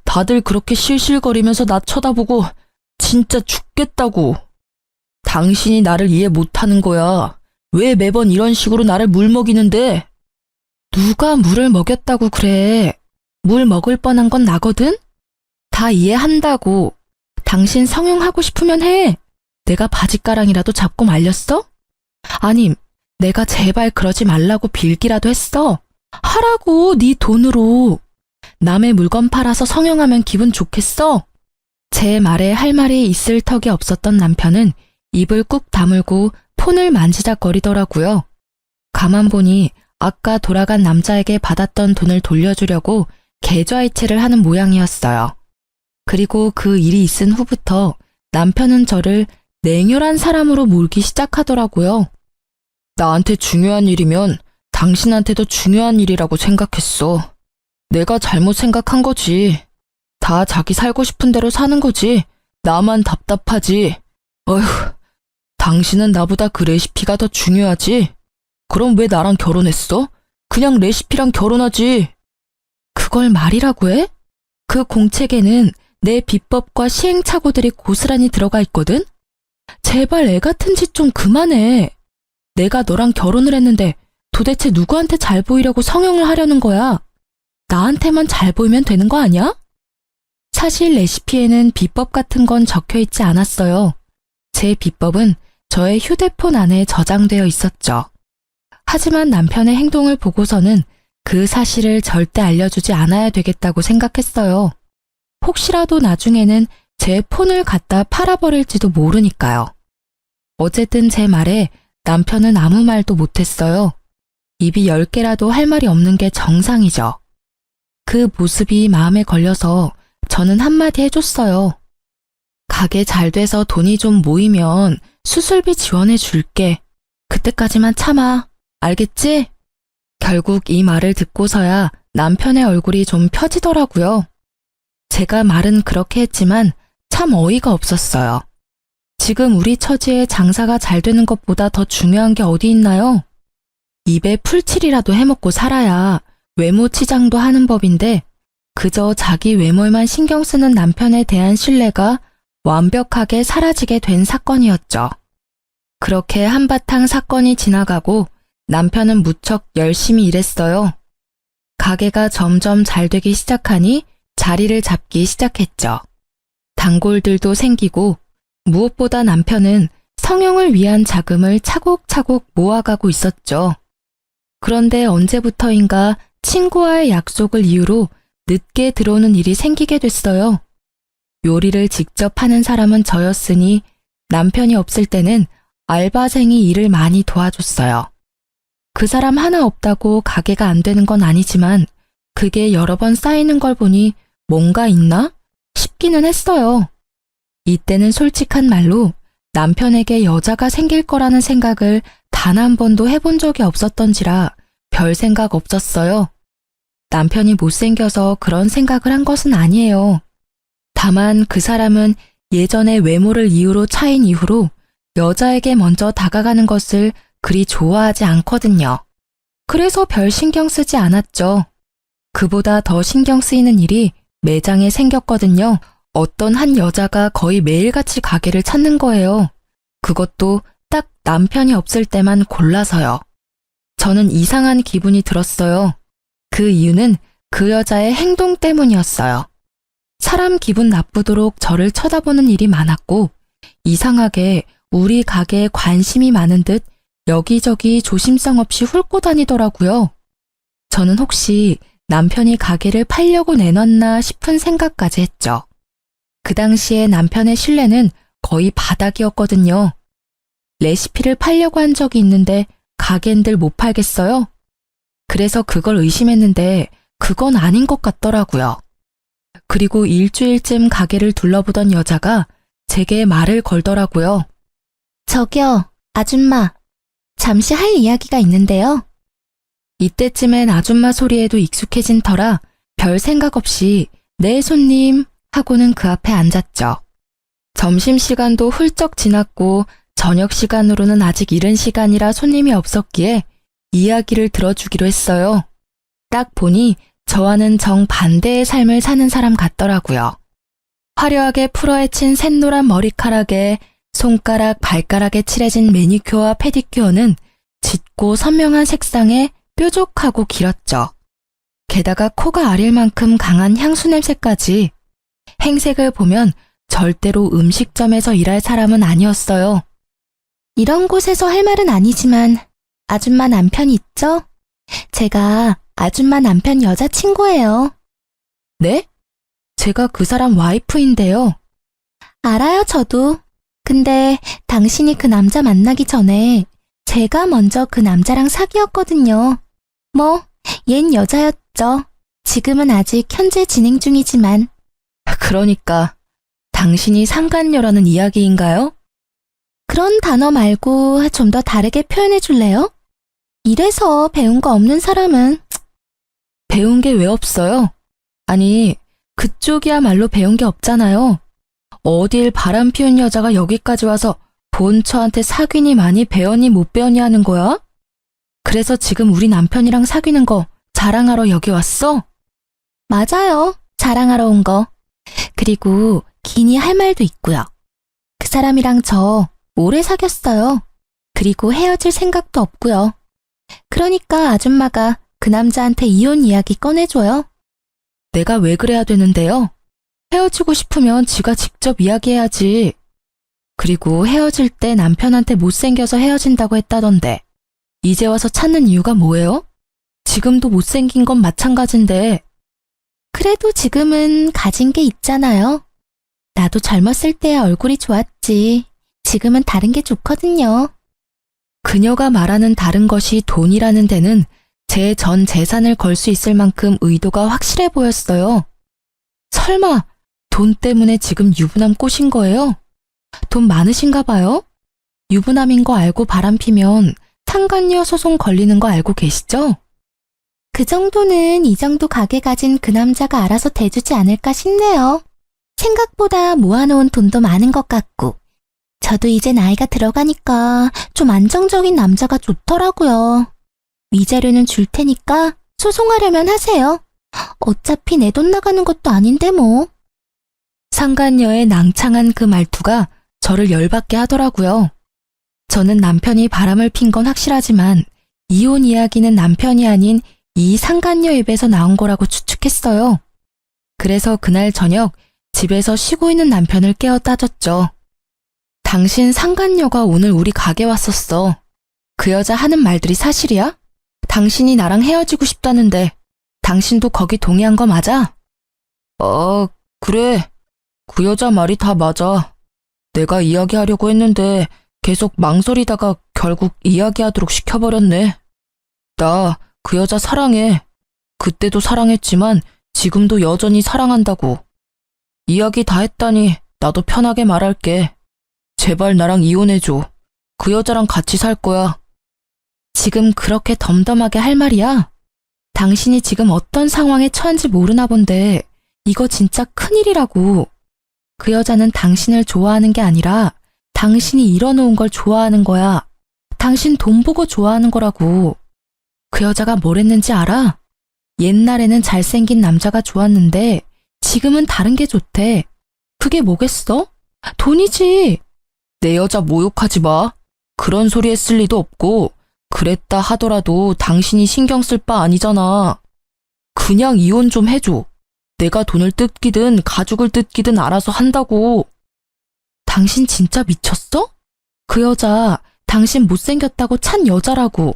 다들 그렇게 실실거리면서 나 쳐다보고 진짜 죽겠다고. 당신이 나를 이해 못하는 거야. 왜 매번 이런 식으로 나를 물 먹이는데? 누가 물을 먹였다고 그래. 물 먹을 뻔한 건 나거든? 다 이해한다고. 당신 성형하고 싶으면 해. 내가 바짓가랑이라도 잡고 말렸어? 아님, 내가 제발 그러지 말라고 빌기라도 했어. 하라고, 네 돈으로. 남의 물건 팔아서 성형하면 기분 좋겠어? 제 말에 할 말이 있을 턱이 없었던 남편은 입을 꾹 다물고 폰을 만지작거리더라고요. 가만 보니 아까 돌아간 남자에게 받았던 돈을 돌려주려고 계좌이체를 하는 모양이었어요. 그리고 그 일이 있은 후부터 남편은 저를 냉혈한 사람으로 몰기 시작하더라고요. 나한테 중요한 일이면 당신한테도 중요한 일이라고 생각했어. 내가 잘못 생각한 거지. 다 자기 살고 싶은 대로 사는 거지. 나만 답답하지. 어휴, 당신은 나보다 그 레시피가 더 중요하지? 그럼 왜 나랑 결혼했어? 그냥 레시피랑 결혼하지. 그걸 말이라고 해? 그 공책에는 내 비법과 시행착오들이 고스란히 들어가 있거든? 제발 애 같은 짓 좀 그만해. 내가 너랑 결혼을 했는데 도대체 누구한테 잘 보이려고 성형을 하려는 거야? 나한테만 잘 보이면 되는 거 아니야? 사실 레시피에는 비법 같은 건 적혀 있지 않았어요. 제 비법은 저의 휴대폰 안에 저장되어 있었죠. 하지만 남편의 행동을 보고서는 그 사실을 절대 알려주지 않아야 되겠다고 생각했어요. 혹시라도 나중에는 제 폰을 갖다 팔아버릴지도 모르니까요. 어쨌든 제 말에 남편은 아무 말도 못했어요. 입이 10개라도 할 말이 없는 게 정상이죠. 그 모습이 마음에 걸려서 저는 한마디 해줬어요. 가게 잘 돼서 돈이 좀 모이면 수술비 지원해 줄게. 그때까지만 참아. 알겠지? 결국 이 말을 듣고서야 남편의 얼굴이 좀 펴지더라고요. 제가 말은 그렇게 했지만 참 어이가 없었어요. 지금 우리 처지에 장사가 잘 되는 것보다 더 중요한 게 어디 있나요? 입에 풀칠이라도 해먹고 살아야 외모 치장도 하는 법인데 그저 자기 외모에만 신경 쓰는 남편에 대한 신뢰가 완벽하게 사라지게 된 사건이었죠. 그렇게 한바탕 사건이 지나가고 남편은 무척 열심히 일했어요. 가게가 점점 잘 되기 시작하니 자리를 잡기 시작했죠. 단골들도 생기고 무엇보다 남편은 성형을 위한 자금을 차곡차곡 모아가고 있었죠. 그런데 언제부터인가 친구와의 약속을 이유로 늦게 들어오는 일이 생기게 됐어요. 요리를 직접 하는 사람은 저였으니 남편이 없을 때는 알바생이 일을 많이 도와줬어요. 그 사람 하나 없다고 가게가 안 되는 건 아니지만 그게 여러 번 쌓이는 걸 보니 뭔가 있나 싶기는 했어요. 이때는 솔직한 말로 남편에게 여자가 생길 거라는 생각을 단 한 번도 해본 적이 없었던지라 별 생각 없었어요. 남편이 못생겨서 그런 생각을 한 것은 아니에요. 다만 그 사람은 예전에 외모를 이유로 차인 이후로 여자에게 먼저 다가가는 것을 그리 좋아하지 않거든요. 그래서 별 신경 쓰지 않았죠. 그보다 더 신경 쓰이는 일이 매장에 생겼거든요. 어떤 한 여자가 거의 매일같이 가게를 찾는 거예요. 그것도 딱 남편이 없을 때만 골라서요. 저는 이상한 기분이 들었어요. 그 이유는 그 여자의 행동 때문이었어요. 사람 기분 나쁘도록 저를 쳐다보는 일이 많았고 이상하게 우리 가게에 관심이 많은 듯 여기저기 조심성 없이 훑고 다니더라고요. 저는 혹시 남편이 가게를 팔려고 내놨나 싶은 생각까지 했죠. 그 당시에 남편의 신뢰는 거의 바닥이었거든요. 레시피를 팔려고 한 적이 있는데 가게인들 못 팔겠어요? 그래서 그걸 의심했는데 그건 아닌 것 같더라고요. 그리고 일주일쯤 가게를 둘러보던 여자가 제게 말을 걸더라고요. 저기요, 아줌마. 잠시 할 이야기가 있는데요. 이때쯤엔 아줌마 소리에도 익숙해진 터라 별 생각 없이 네 손님 하고는 그 앞에 앉았죠. 점심시간도 훌쩍 지났고 저녁 시간으로는 아직 이른 시간이라 손님이 없었기에 이야기를 들어주기로 했어요. 딱 보니 저와는 정반대의 삶을 사는 사람 같더라고요. 화려하게 풀어헤친 샛노란 머리카락에 손가락, 발가락에 칠해진 매니큐어와 페디큐어는 짙고 선명한 색상에 뾰족하고 길었죠. 게다가 코가 아릴 만큼 강한 향수 냄새까지. 행색을 보면 절대로 음식점에서 일할 사람은 아니었어요. 이런 곳에서 할 말은 아니지만 아줌마 남편이 있죠? 제가 아줌마 남편 여자친구예요. 네? 제가 그 사람 와이프인데요. 알아요, 저도. 근데 당신이 그 남자 만나기 전에 제가 먼저 그 남자랑 사귀었거든요. 뭐, 얜 여자였죠. 지금은 아직 현재 진행 중이지만. 그러니까 당신이 상간녀라는 이야기인가요? 그런 단어 말고 좀 더 다르게 표현해 줄래요? 이래서 배운 거 없는 사람은. 배운 게 왜 없어요? 아니, 그쪽이야말로 배운 게 없잖아요. 어딜 바람 피운 여자가 여기까지 와서 본처한테 사귀니 많이 배웠니 못 배웠니 하는 거야? 그래서 지금 우리 남편이랑 사귀는 거 자랑하러 여기 왔어? 맞아요. 자랑하러 온 거. 그리고 기니 할 말도 있고요. 그 사람이랑 저 오래 사귀었어요. 그리고 헤어질 생각도 없고요. 그러니까 아줌마가 그 남자한테 이혼 이야기 꺼내줘요. 내가 왜 그래야 되는데요? 헤어지고 싶으면 지가 직접 이야기해야지. 그리고 헤어질 때 남편한테 못생겨서 헤어진다고 했다던데 이제 와서 찾는 이유가 뭐예요? 지금도 못생긴 건 마찬가지인데. 그래도 지금은 가진 게 있잖아요. 나도 젊었을 때야 얼굴이 좋았지. 지금은 다른 게 좋거든요. 그녀가 말하는 다른 것이 돈이라는 데는 제 전 재산을 걸 수 있을 만큼 의도가 확실해 보였어요. 설마 돈 때문에 지금 유부남 꼬신 거예요? 돈 많으신가 봐요? 유부남인 거 알고 바람피면 상간녀 소송 걸리는 거 알고 계시죠? 그 정도는 이 정도 가게 가진 그 남자가 알아서 대주지 않을까 싶네요. 생각보다 모아놓은 돈도 많은 것 같고. 저도 이제 나이가 들어가니까 좀 안정적인 남자가 좋더라고요. 위자료는 줄 테니까 소송하려면 하세요. 어차피 내 돈 나가는 것도 아닌데 뭐. 상간녀의 낭창한 그 말투가 저를 열받게 하더라고요. 저는 남편이 바람을 핀 건 확실하지만 이혼 이야기는 남편이 아닌 이 상간녀 입에서 나온 거라고 추측했어요. 그래서 그날 저녁 집에서 쉬고 있는 남편을 깨워 따졌죠. 당신 상간녀가 오늘 우리 가게 왔었어. 그 여자 하는 말들이 사실이야? 당신이 나랑 헤어지고 싶다는데 당신도 거기 동의한 거 맞아? 그래. 그 여자 말이 다 맞아. 내가 이야기하려고 했는데 계속 망설이다가 결국 이야기하도록 시켜버렸네. 나 그 여자 사랑해. 그때도 사랑했지만 지금도 여전히 사랑한다고. 이야기 다 했다니 나도 편하게 말할게. 제발 나랑 이혼해줘. 그 여자랑 같이 살 거야. 지금 그렇게 덤덤하게 할 말이야? 당신이 지금 어떤 상황에 처한지 모르나 본데 이거 진짜 큰일이라고. 그 여자는 당신을 좋아하는 게 아니라 당신이 이뤄놓은 걸 좋아하는 거야. 당신 돈 보고 좋아하는 거라고. 그 여자가 뭘 했는지 알아? 옛날에는 잘생긴 남자가 좋았는데 지금은 다른 게 좋대. 그게 뭐겠어? 돈이지. 내 여자 모욕하지 마. 그런 소리 했을 리도 없고 그랬다 하더라도 당신이 신경 쓸 바 아니잖아. 그냥 이혼 좀 해줘. 내가 돈을 뜯기든 가죽을 뜯기든 알아서 한다고. 당신 진짜 미쳤어? 그 여자 당신 못생겼다고 찬 여자라고.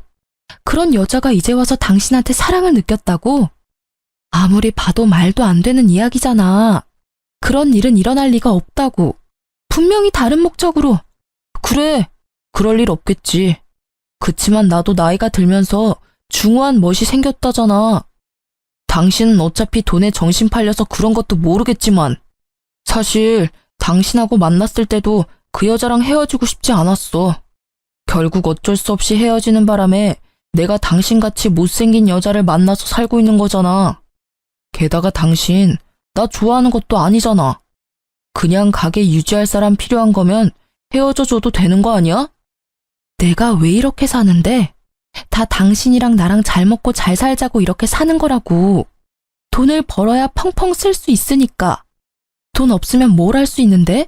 그런 여자가 이제 와서 당신한테 사랑을 느꼈다고? 아무리 봐도 말도 안 되는 이야기잖아. 그런 일은 일어날 리가 없다고. 분명히 다른 목적으로. 그래, 그럴 일 없겠지. 그치만 나도 나이가 들면서 중후한 멋이 생겼다잖아. 당신은 어차피 돈에 정신 팔려서 그런 것도 모르겠지만 사실 당신하고 만났을 때도 그 여자랑 헤어지고 싶지 않았어. 결국 어쩔 수 없이 헤어지는 바람에 내가 당신같이 못생긴 여자를 만나서 살고 있는 거잖아. 게다가 당신 나 좋아하는 것도 아니잖아. 그냥 가게 유지할 사람 필요한 거면 헤어져 줘도 되는 거 아니야? 내가 왜 이렇게 사는데? 다 당신이랑 나랑 잘 먹고 잘 살자고 이렇게 사는 거라고. 돈을 벌어야 펑펑 쓸 수 있으니까. 돈 없으면 뭘 할 수 있는데?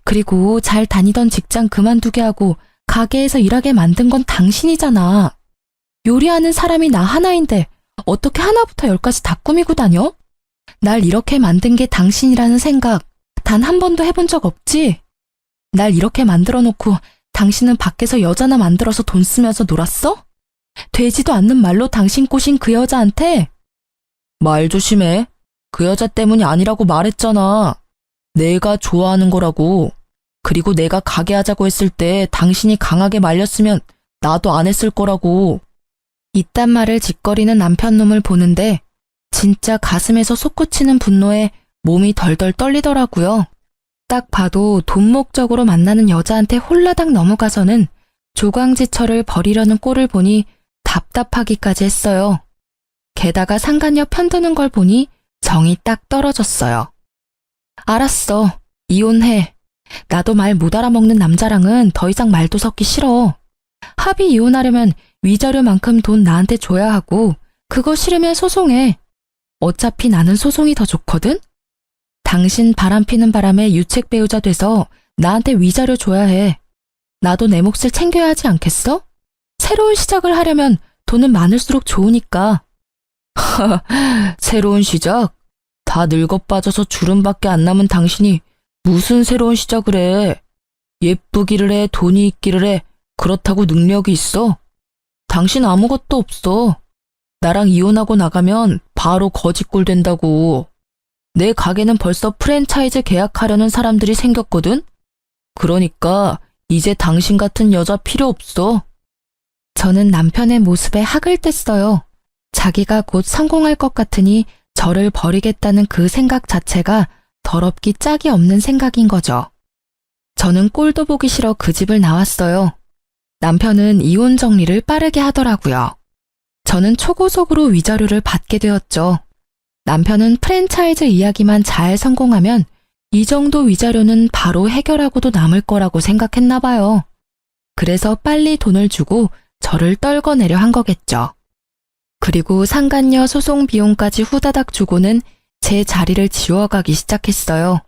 그리고 잘 다니던 직장 그만두게 하고 가게에서 일하게 만든 건 당신이잖아. 요리하는 사람이 나 하나인데 어떻게 하나부터 열까지 다 꾸미고 다녀? 날 이렇게 만든 게 당신이라는 생각 단 한 번도 해본 적 없지? 날 이렇게 만들어 놓고 당신은 밖에서 여자나 만들어서 돈 쓰면서 놀았어? 되지도 않는 말로 당신 꼬신 그 여자한테? 말 조심해. 그 여자 때문이 아니라고 말했잖아. 내가 좋아하는 거라고. 그리고 내가 가게 하자고 했을 때 당신이 강하게 말렸으면 나도 안 했을 거라고. 이딴 말을 짓거리는 남편 놈을 보는데 진짜 가슴에서 솟구치는 분노에 몸이 덜덜 떨리더라고요. 딱 봐도 돈 목적으로 만나는 여자한테 홀라당 넘어가서는 조광지철을 버리려는 꼴을 보니 답답하기까지 했어요. 게다가 상간녀 편드는 걸 보니 정이 딱 떨어졌어요. 알았어. 이혼해. 나도 말 못 알아먹는 남자랑은 더 이상 말도 섞기 싫어. 합의 이혼하려면 위자료만큼 돈 나한테 줘야 하고 그거 싫으면 소송해. 어차피 나는 소송이 더 좋거든? 당신 바람피는 바람에 유책 배우자 돼서 나한테 위자료 줘야 해. 나도 내 몫을 챙겨야 하지 않겠어? 새로운 시작을 하려면 돈은 많을수록 좋으니까. 새로운 시작? 다 늙어 빠져서 주름밖에 안 남은 당신이 무슨 새로운 시작을 해. 예쁘기를 해, 돈이 있기를 해. 그렇다고 능력이 있어? 당신 아무것도 없어. 나랑 이혼하고 나가면 바로 거지꼴 된다고. 내 가게는 벌써 프랜차이즈 계약하려는 사람들이 생겼거든? 그러니까 이제 당신 같은 여자 필요 없어. 저는 남편의 모습에 학을 뗐어요. 자기가 곧 성공할 것 같으니 저를 버리겠다는 그 생각 자체가 더럽기 짝이 없는 생각인 거죠. 저는 꼴도 보기 싫어 그 집을 나왔어요. 남편은 이혼 정리를 빠르게 하더라고요. 저는 초고속으로 위자료를 받게 되었죠. 남편은 프랜차이즈 이야기만 잘 성공하면 이 정도 위자료는 바로 해결하고도 남을 거라고 생각했나 봐요. 그래서 빨리 돈을 주고 저를 떨궈내려 한 거겠죠. 그리고 상간녀 소송 비용까지 후다닥 주고는 제 자리를 지워가기 시작했어요.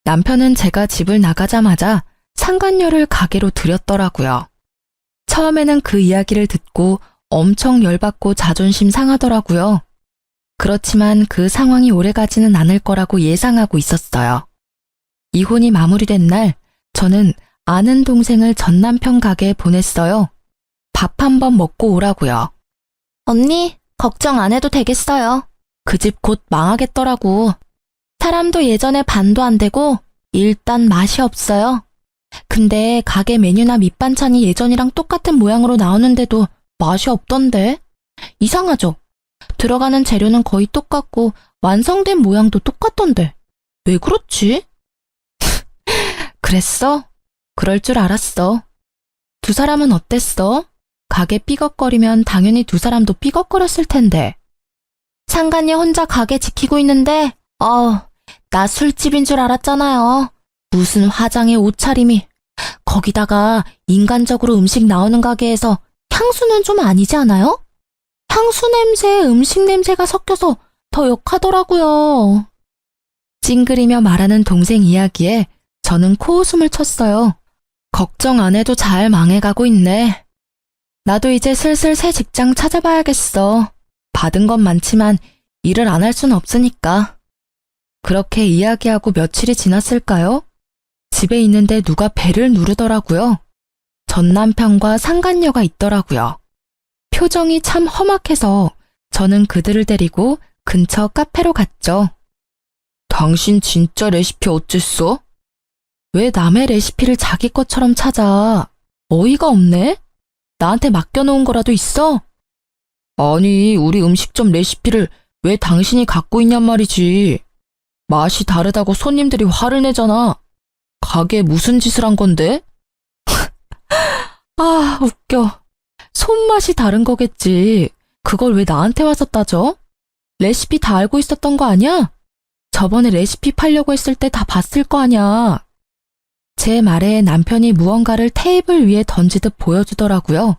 남편은 제가 집을 나가자마자 상간녀를 가게로 들였더라고요. 처음에는 그 이야기를 듣고 엄청 열받고 자존심 상하더라고요. 그렇지만 그 상황이 오래가지는 않을 거라고 예상하고 있었어요. 이혼이 마무리된 날 저는 아는 동생을 전 남편 가게에 보냈어요. 밥 한번 먹고 오라고요. 언니, 걱정 안 해도 되겠어요. 그 집 곧 망하겠더라고. 사람도 예전에 반도 안 되고 일단 맛이 없어요. 근데 가게 메뉴나 밑반찬이 예전이랑 똑같은 모양으로 나오는데도 맛이 없던데? 이상하죠? 들어가는 재료는 거의 똑같고 완성된 모양도 똑같던데. 왜 그렇지? 그랬어? 그럴 줄 알았어. 두 사람은 어땠어? 가게 삐걱거리면 당연히 두 사람도 삐걱거렸을 텐데. 상간녀 혼자 가게 지키고 있는데 나 술집인 줄 알았잖아요. 무슨 화장에 옷차림이. 거기다가 인간적으로 음식 나오는 가게에서 향수는 좀 아니지 않아요? 향수 냄새에 음식 냄새가 섞여서 더 역하더라고요. 찡그리며 말하는 동생 이야기에 저는 코웃음을 쳤어요. 걱정 안 해도 잘 망해가고 있네. 나도 이제 슬슬 새 직장 찾아봐야겠어. 받은 건 많지만 일을 안 할 순 없으니까. 그렇게 이야기하고 며칠이 지났을까요? 집에 있는데 누가 벨을 누르더라고요. 전 남편과 상간녀가 있더라고요. 표정이 참 험악해서 저는 그들을 데리고 근처 카페로 갔죠. 당신 진짜 레시피 어쨌어? 왜 남의 레시피를 자기 것처럼 찾아? 어이가 없네? 나한테 맡겨놓은 거라도 있어? 아니, 우리 음식점 레시피를 왜 당신이 갖고 있냔 말이지. 맛이 다르다고 손님들이 화를 내잖아. 가게에 무슨 짓을 한 건데? 아, 웃겨. 손맛이 다른 거겠지. 그걸 왜 나한테 와서 따져? 레시피 다 알고 있었던 거 아니야? 저번에 레시피 팔려고 했을 때 다 봤을 거 아니야. 제 말에 남편이 무언가를 테이블 위에 던지듯 보여주더라고요.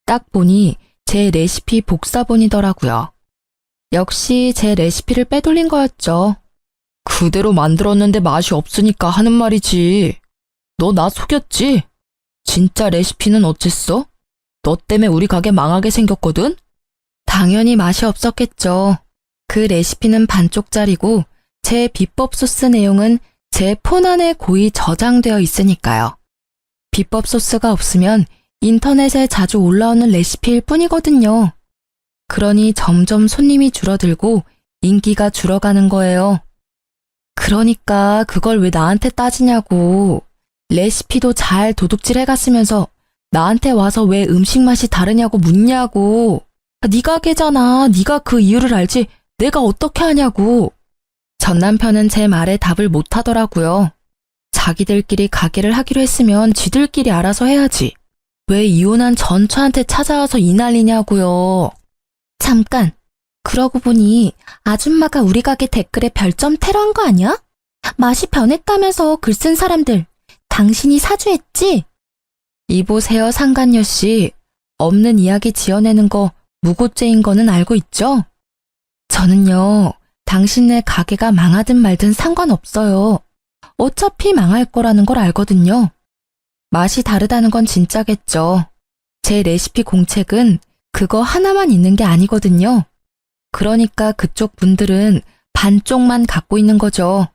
딱 보니 제 레시피 복사본이더라고요. 역시 제 레시피를 빼돌린 거였죠. 그대로 만들었는데 맛이 없으니까 하는 말이지. 너 나 속였지? 진짜 레시피는 어쨌어? 너 때문에 우리 가게 망하게 생겼거든? 당연히 맛이 없었겠죠. 그 레시피는 반쪽짜리고 제 비법 소스 내용은 제 폰 안에 고이 저장되어 있으니까요. 비법 소스가 없으면 인터넷에 자주 올라오는 레시피일 뿐이거든요. 그러니 점점 손님이 줄어들고 인기가 줄어가는 거예요. 그러니까 그걸 왜 나한테 따지냐고. 레시피도 잘 도둑질 해갔으면서 나한테 와서 왜 음식 맛이 다르냐고 묻냐고. 네 가게잖아. 네가 그 이유를 알지 내가 어떻게 하냐고. 전 남편은 제 말에 답을 못 하더라고요. 자기들끼리 가게를 하기로 했으면 지들끼리 알아서 해야지. 왜 이혼한 전처한테 찾아와서 이 난리냐고요. 잠깐. 그러고 보니 아줌마가 우리 가게 댓글에 별점 테러한 거 아니야? 맛이 변했다면서 글 쓴 사람들. 당신이 사주했지? 이보세요, 상간녀 씨. 없는 이야기 지어내는 거 무고죄인 거는 알고 있죠? 저는요, 당신네 가게가 망하든 말든 상관없어요. 어차피 망할 거라는 걸 알거든요. 맛이 다르다는 건 진짜겠죠. 제 레시피 공책은 그거 하나만 있는 게 아니거든요. 그러니까 그쪽 분들은 반쪽만 갖고 있는 거죠.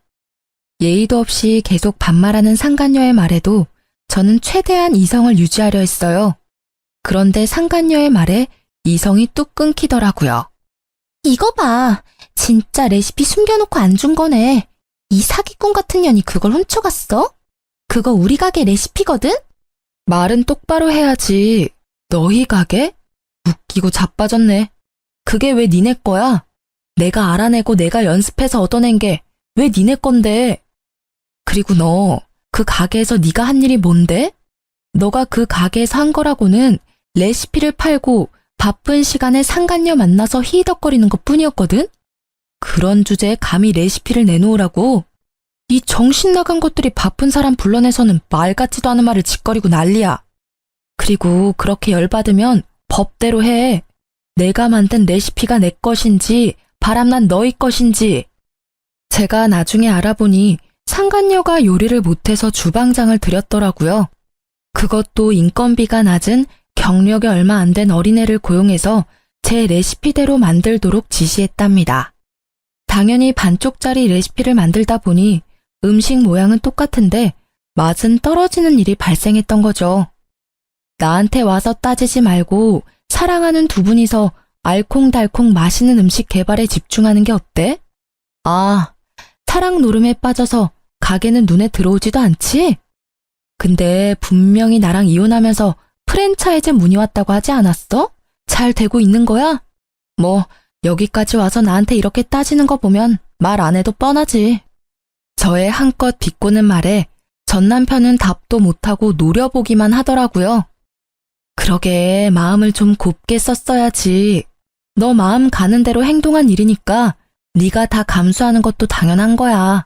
예의도 없이 계속 반말하는 상간녀의 말에도 저는 최대한 이성을 유지하려 했어요. 그런데 상간녀의 말에 이성이 뚝 끊기더라고요. 이거 봐. 진짜 레시피 숨겨놓고 안 준 거네. 이 사기꾼 같은 년이 그걸 훔쳐갔어? 그거 우리 가게 레시피거든? 말은 똑바로 해야지. 너희 가게? 웃기고 자빠졌네. 그게 왜 니네 거야? 내가 알아내고 내가 연습해서 얻어낸 게 왜 니네 건데? 그리고 너, 그 가게에서 네가 한 일이 뭔데? 너가 그 가게에서 한 거라고는 레시피를 팔고 바쁜 시간에 상간녀 만나서 히덕거리는 것 뿐이었거든? 그런 주제에 감히 레시피를 내놓으라고? 이 정신 나간 것들이 바쁜 사람 불러내서는 말 같지도 않은 말을 짓거리고 난리야. 그리고 그렇게 열받으면 법대로 해. 내가 만든 레시피가 내 것인지 바람난 너희 것인지. 제가 나중에 알아보니 상간녀가 요리를 못해서 주방장을 들였더라고요. 그것도 인건비가 낮은 경력이 얼마 안 된 어린애를 고용해서 제 레시피대로 만들도록 지시했답니다. 당연히 반쪽짜리 레시피를 만들다 보니 음식 모양은 똑같은데 맛은 떨어지는 일이 발생했던 거죠. 나한테 와서 따지지 말고 사랑하는 두 분이서 알콩달콩 맛있는 음식 개발에 집중하는 게 어때? 아, 사랑 노름에 빠져서 가게는 눈에 들어오지도 않지? 근데 분명히 나랑 이혼하면서 프랜차이즈 문의 왔다고 하지 않았어? 잘 되고 있는 거야? 뭐 여기까지 와서 나한테 이렇게 따지는 거 보면 말 안 해도 뻔하지. 저의 한껏 비꼬는 말에 전 남편은 답도 못하고 노려보기만 하더라고요. 그러게 마음을 좀 곱게 썼어야지. 너 마음 가는 대로 행동한 일이니까 네가 다 감수하는 것도 당연한 거야.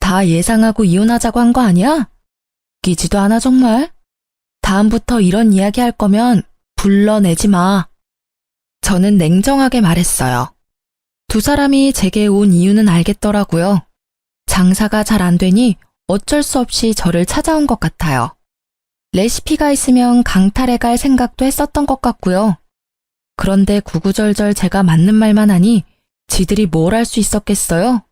다 예상하고 이혼하자고 한 거 아니야? 웃기지도 않아 정말. 다음부터 이런 이야기 할 거면 불러내지 마. 저는 냉정하게 말했어요. 두 사람이 제게 온 이유는 알겠더라고요. 장사가 잘 안 되니 어쩔 수 없이 저를 찾아온 것 같아요. 레시피가 있으면 강탈해 갈 생각도 했었던 것 같고요. 그런데 구구절절 제가 맞는 말만 하니 지들이 뭘 할 수 있었겠어요?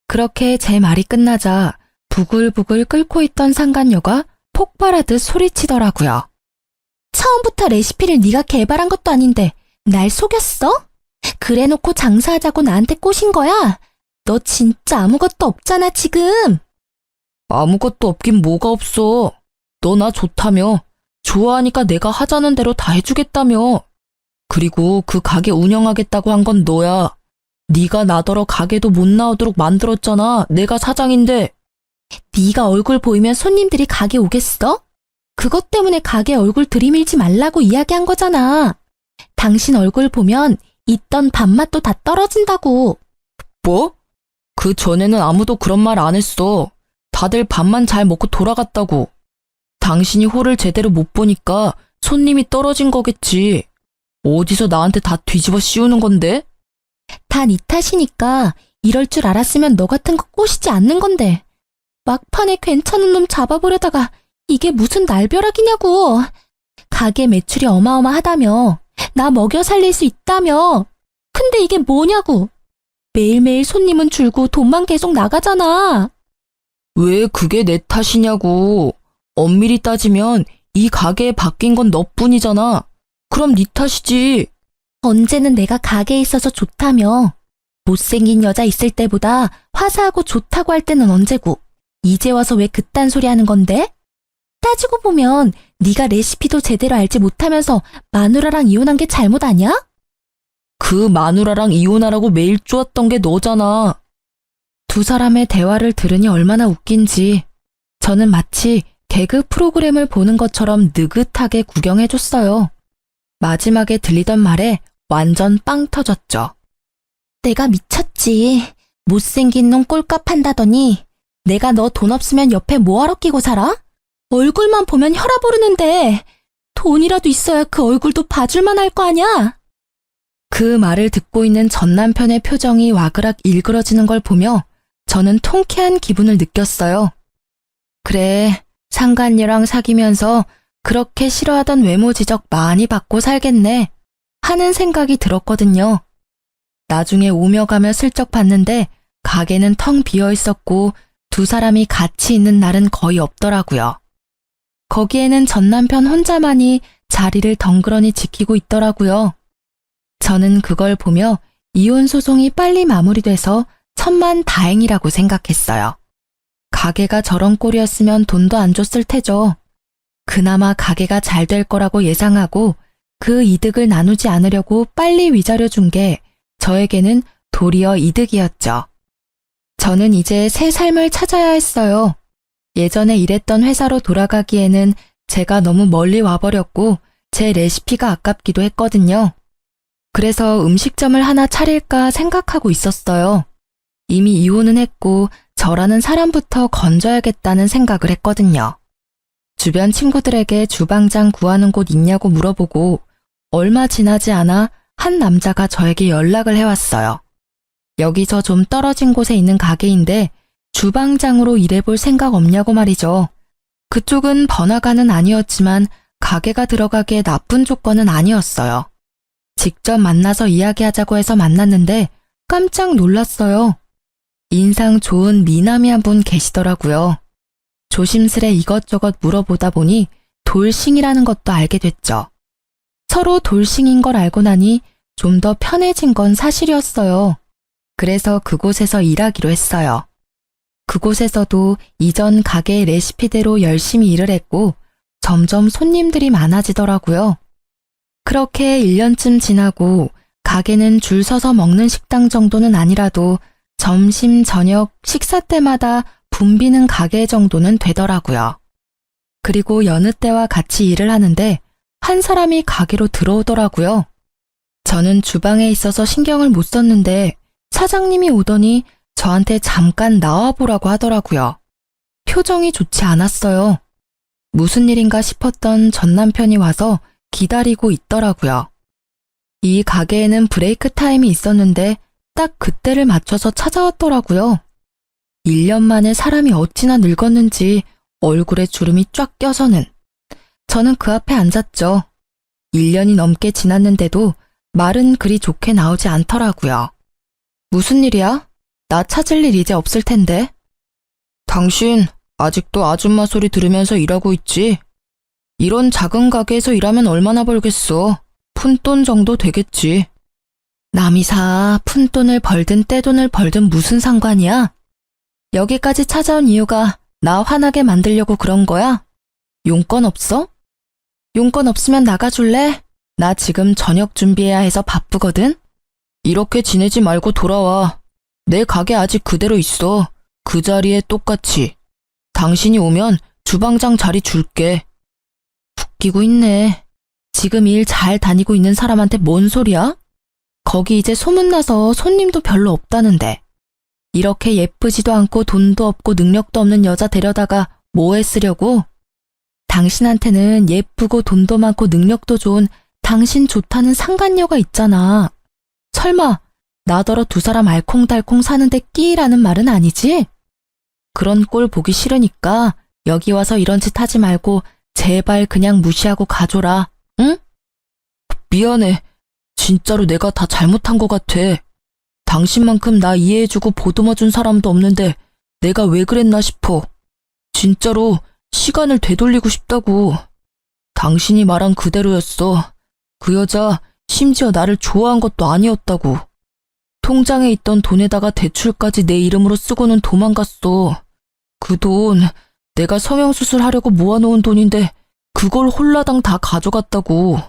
그렇게 제 말이 끝나자 부글부글 끓고 있던 상간녀가 폭발하듯 소리치더라고요. 처음부터 레시피를 네가 개발한 것도 아닌데 날 속였어? 그래놓고 장사하자고 나한테 꼬신 거야? 너 진짜 아무것도 없잖아, 지금. 아무것도 없긴 뭐가 없어. 너 나 좋다며. 좋아하니까 내가 하자는 대로 다 해주겠다며. 그리고 그 가게 운영하겠다고 한 건 너야. 네가 나더러 가게도 못 나오도록 만들었잖아. 내가 사장인데. 네가 얼굴 보이면 손님들이 가게 오겠어? 그것 때문에 가게 얼굴 들이밀지 말라고 이야기한 거잖아. 당신 얼굴 보면 있던 밥맛도 다 떨어진다고. 뭐? 그 전에는 아무도 그런 말 안 했어. 다들 밥만 잘 먹고 돌아갔다고. 당신이 홀을 제대로 못 보니까 손님이 떨어진 거겠지. 어디서 나한테 다 뒤집어 씌우는 건데? 다 네 탓이니까 이럴 줄 알았으면 너 같은 거 꼬시지 않는 건데. 막판에 괜찮은 놈 잡아보려다가 이게 무슨 날벼락이냐고. 가게 매출이 어마어마하다며. 나 먹여 살릴 수 있다며. 근데 이게 뭐냐고. 매일매일 손님은 줄고 돈만 계속 나가잖아. 왜 그게 내 탓이냐고. 엄밀히 따지면 이 가게에 바뀐 건 너뿐이잖아. 그럼 네 탓이지. 언제는 내가 가게에 있어서 좋다며. 못생긴 여자 있을 때보다 화사하고 좋다고 할 때는 언제고. 이제 와서 왜 그딴 소리 하는 건데? 따지고 보면 네가 레시피도 제대로 알지 못하면서 마누라랑 이혼한 게 잘못 아니야? 그 마누라랑 이혼하라고 매일 쪼았던 게 너잖아. 두 사람의 대화를 들으니 얼마나 웃긴지. 저는 마치 개그 프로그램을 보는 것처럼 느긋하게 구경해줬어요. 마지막에 들리던 말에 완전 빵 터졌죠. 내가 미쳤지. 못생긴 놈 꼴값 한다더니 내가 너 돈 없으면 옆에 뭐하러 끼고 살아? 얼굴만 보면 혈압 오르는데 돈이라도 있어야 그 얼굴도 봐줄만 할 거 아냐? 그 말을 듣고 있는 전 남편의 표정이 와그락 일그러지는 걸 보며 저는 통쾌한 기분을 느꼈어요. 그래, 상간녀랑 사귀면서 그렇게 싫어하던 외모 지적 많이 받고 살겠네 하는 생각이 들었거든요. 나중에 오며 가며 슬쩍 봤는데 가게는 텅 비어 있었고 두 사람이 같이 있는 날은 거의 없더라고요. 거기에는 전 남편 혼자만이 자리를 덩그러니 지키고 있더라고요. 저는 그걸 보며 이혼 소송이 빨리 마무리돼서 천만 다행이라고 생각했어요. 가게가 저런 꼴이었으면 돈도 안 줬을 테죠. 그나마 가게가 잘 될 거라고 예상하고 그 이득을 나누지 않으려고 빨리 위자료 준 게 저에게는 도리어 이득이었죠. 저는 이제 새 삶을 찾아야 했어요. 예전에 일했던 회사로 돌아가기에는 제가 너무 멀리 와버렸고 제 레시피가 아깝기도 했거든요. 그래서 음식점을 하나 차릴까 생각하고 있었어요. 이미 이혼은 했고 저라는 사람부터 건져야겠다는 생각을 했거든요. 주변 친구들에게 주방장 구하는 곳 있냐고 물어보고 얼마 지나지 않아 한 남자가 저에게 연락을 해왔어요. 여기서 좀 떨어진 곳에 있는 가게인데 주방장으로 일해볼 생각 없냐고 말이죠. 그쪽은 번화가는 아니었지만 가게가 들어가기에 나쁜 조건은 아니었어요. 직접 만나서 이야기하자고 해서 만났는데 깜짝 놀랐어요. 인상 좋은 미남이 한 분 계시더라고요. 조심스레 이것저것 물어보다 보니 돌싱이라는 것도 알게 됐죠. 서로 돌싱인 걸 알고 나니 좀 더 편해진 건 사실이었어요. 그래서 그곳에서 일하기로 했어요. 그곳에서도 이전 가게의 레시피대로 열심히 일을 했고 점점 손님들이 많아지더라고요. 그렇게 1년쯤 지나고 가게는 줄 서서 먹는 식당 정도는 아니라도 점심, 저녁, 식사 때마다 붐비는 가게 정도는 되더라고요. 그리고 여느 때와 같이 일을 하는데 한 사람이 가게로 들어오더라고요. 저는 주방에 있어서 신경을 못 썼는데 사장님이 오더니 저한테 잠깐 나와보라고 하더라고요. 표정이 좋지 않았어요. 무슨 일인가 싶었던 전 남편이 와서 기다리고 있더라고요. 이 가게에는 브레이크 타임이 있었는데 딱 그때를 맞춰서 찾아왔더라고요. 1년 만에 사람이 어찌나 늙었는지 얼굴에 주름이 쫙 껴서는. 저는 그 앞에 앉았죠. 1년이 넘게 지났는데도 말은 그리 좋게 나오지 않더라고요. 무슨 일이야? 나 찾을 일 이제 없을 텐데. 당신 아직도 아줌마 소리 들으면서 일하고 있지? 이런 작은 가게에서 일하면 얼마나 벌겠어? 푼돈 정도 되겠지. 남이사 푼돈을 벌든 떼돈을 벌든 무슨 상관이야? 여기까지 찾아온 이유가 나 화나게 만들려고 그런 거야? 용건 없어? 용건 없으면 나가줄래? 나 지금 저녁 준비해야 해서 바쁘거든? 이렇게 지내지 말고 돌아와. 내 가게 아직 그대로 있어. 그 자리에 똑같이. 당신이 오면 주방장 자리 줄게. 웃기고 있네. 지금 일 잘 다니고 있는 사람한테 뭔 소리야? 거기 이제 소문나서 손님도 별로 없다는데. 이렇게 예쁘지도 않고 돈도 없고 능력도 없는 여자 데려다가 뭐에 쓰려고? 당신한테는 예쁘고 돈도 많고 능력도 좋은 당신 좋다는 상간녀가 있잖아. 설마 나더러 두 사람 알콩달콩 사는데 끼라는 말은 아니지? 그런 꼴 보기 싫으니까 여기 와서 이런 짓 하지 말고 제발 그냥 무시하고 가줘라. 응? 미안해. 진짜로 내가 다 잘못한 것 같아. 당신만큼 나 이해해주고 보듬어준 사람도 없는데 내가 왜 그랬나 싶어. 진짜로 시간을 되돌리고 싶다고. 당신이 말한 그대로였어. 그 여자 심지어 나를 좋아한 것도 아니었다고. 통장에 있던 돈에다가 대출까지 내 이름으로 쓰고는 도망갔어. 그 돈 내가 성형수술 하려고 모아놓은 돈인데 그걸 홀라당 다 가져갔다고.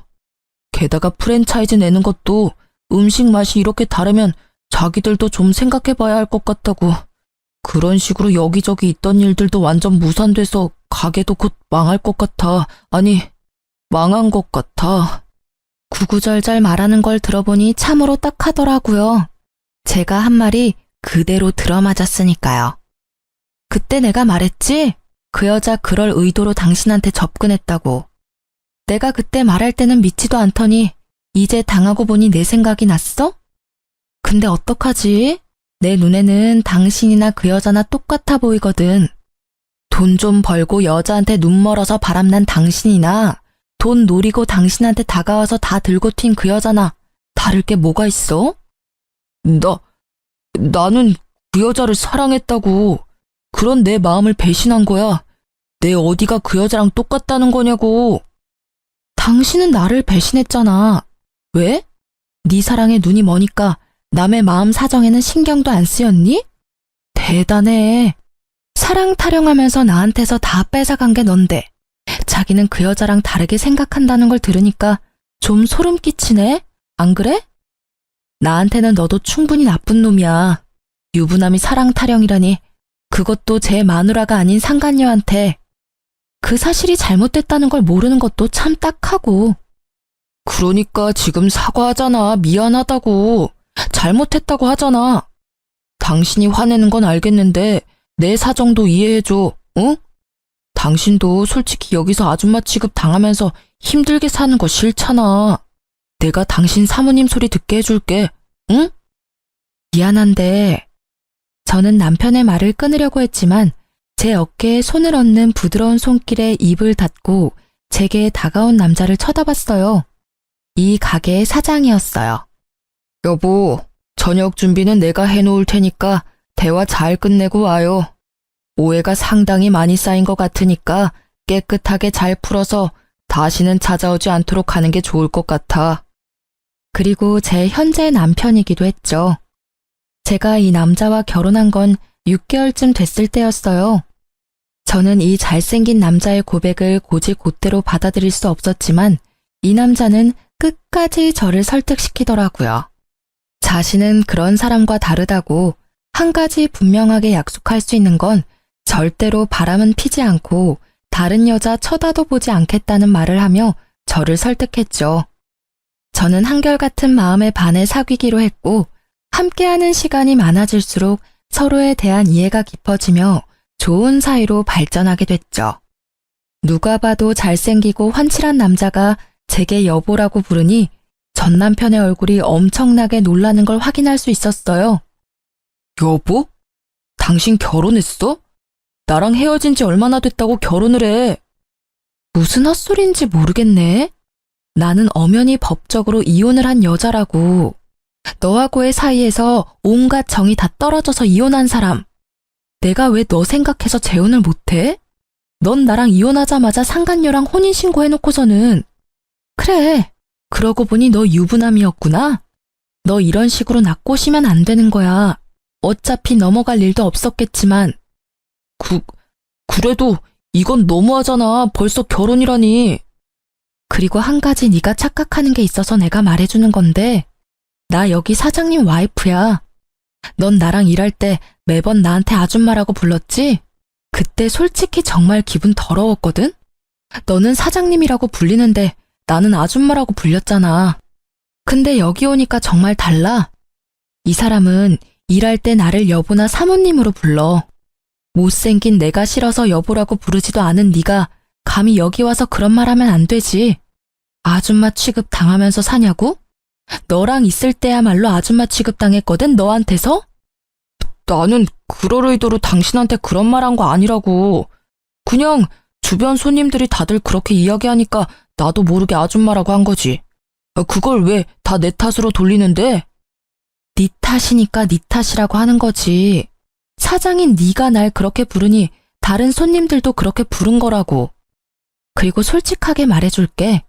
게다가 프랜차이즈 내는 것도 음식 맛이 이렇게 다르면 자기들도 좀 생각해봐야 할 것 같다고. 그런 식으로 여기저기 있던 일들도 완전 무산돼서 가게도 곧 망할 것 같아. 아니, 망한 것 같아. 구구절절 말하는 걸 들어보니 참으로 딱하더라고요. 제가 한 말이 그대로 들어맞았으니까요. 그때 내가 말했지? 그 여자 그럴 의도로 당신한테 접근했다고. 내가 그때 말할 때는 믿지도 않더니 이제 당하고 보니 내 생각이 났어? 근데 어떡하지? 내 눈에는 당신이나 그 여자나 똑같아 보이거든. 돈 좀 벌고 여자한테 눈 멀어서 바람난 당신이나 돈 노리고 당신한테 다가와서 다 들고 튄 그 여자나 다를 게 뭐가 있어? 나는 그 여자를 사랑했다고. 그런 내 마음을 배신한 거야. 내 어디가 그 여자랑 똑같다는 거냐고. 당신은 나를 배신했잖아. 왜? 네 사랑에 눈이 머니까 남의 마음 사정에는 신경도 안 쓰였니? 대단해. 사랑 타령하면서 나한테서 다 뺏어간 게 넌데 자기는 그 여자랑 다르게 생각한다는 걸 들으니까 좀 소름 끼치네? 안 그래? 나한테는 너도 충분히 나쁜 놈이야. 유부남이 사랑 타령이라니. 그것도 제 마누라가 아닌 상간녀한테. 그 사실이 잘못됐다는 걸 모르는 것도 참 딱하고. 그러니까 지금 사과하잖아. 미안하다고. 잘못했다고 하잖아. 당신이 화내는 건 알겠는데 내 사정도 이해해줘. 응? 당신도 솔직히 여기서 아줌마 취급 당하면서 힘들게 사는 거 싫잖아. 내가 당신 사모님 소리 듣게 해줄게. 응? 미안한데 저는 남편의 말을 끊으려고 했지만 제 어깨에 손을 얹는 부드러운 손길에 입을 닫고 제게 다가온 남자를 쳐다봤어요. 이 가게의 사장이었어요. 여보, 저녁 준비는 내가 해놓을 테니까 대화 잘 끝내고 와요. 오해가 상당히 많이 쌓인 것 같으니까 깨끗하게 잘 풀어서 다시는 찾아오지 않도록 하는 게 좋을 것 같아. 그리고 제 현재 남편이기도 했죠. 제가 이 남자와 결혼한 건 6개월쯤 됐을 때였어요. 저는 이 잘생긴 남자의 고백을 곧이곧대로 받아들일 수 없었지만 이 남자는 끝까지 저를 설득시키더라고요. 자신은 그런 사람과 다르다고 한 가지 분명하게 약속할 수 있는 건 절대로 바람은 피지 않고 다른 여자 쳐다도 보지 않겠다는 말을 하며 저를 설득했죠. 저는 한결같은 마음에 반해 사귀기로 했고 함께하는 시간이 많아질수록 서로에 대한 이해가 깊어지며 좋은 사이로 발전하게 됐죠. 누가 봐도 잘생기고 환칠한 남자가 제게 여보라고 부르니 전 남편의 얼굴이 엄청나게 놀라는 걸 확인할 수 있었어요. 여보? 당신 결혼했어? 나랑 헤어진 지 얼마나 됐다고 결혼을 해? 무슨 헛소리인지 모르겠네. 나는 엄연히 법적으로 이혼을 한 여자라고. 너하고의 사이에서 온갖 정이 다 떨어져서 이혼한 사람. 내가 왜 너 생각해서 재혼을 못해? 넌 나랑 이혼하자마자 상간녀랑 혼인신고 해놓고서는. 그래, 그러고 보니 너 유부남이었구나. 너 이런 식으로 나 꼬시면 안 되는 거야. 어차피 넘어갈 일도 없었겠지만. 그래도 이건 너무하잖아. 벌써 결혼이라니. 그리고 한 가지 네가 착각하는 게 있어서 내가 말해주는 건데, 나 여기 사장님 와이프야. 넌 나랑 일할 때 매번 나한테 아줌마라고 불렀지? 그때 솔직히 정말 기분 더러웠거든? 너는 사장님이라고 불리는데 나는 아줌마라고 불렸잖아. 근데 여기 오니까 정말 달라. 이 사람은 일할 때 나를 여보나 사모님으로 불러. 못생긴 내가 싫어서 여보라고 부르지도 않은 네가 감히 여기 와서 그런 말 하면 안 되지. 아줌마 취급 당하면서 사냐고? 너랑 있을 때야말로 아줌마 취급 당했거든, 너한테서? 나는 그럴 의도로 당신한테 그런 말 한 거 아니라고. 그냥 주변 손님들이 다들 그렇게 이야기하니까 나도 모르게 아줌마라고 한 거지. 그걸 왜 다 내 탓으로 돌리는데? 네 탓이니까 네 탓이라고 하는 거지. 사장인 네가 날 그렇게 부르니 다른 손님들도 그렇게 부른 거라고. 그리고 솔직하게 말해줄게.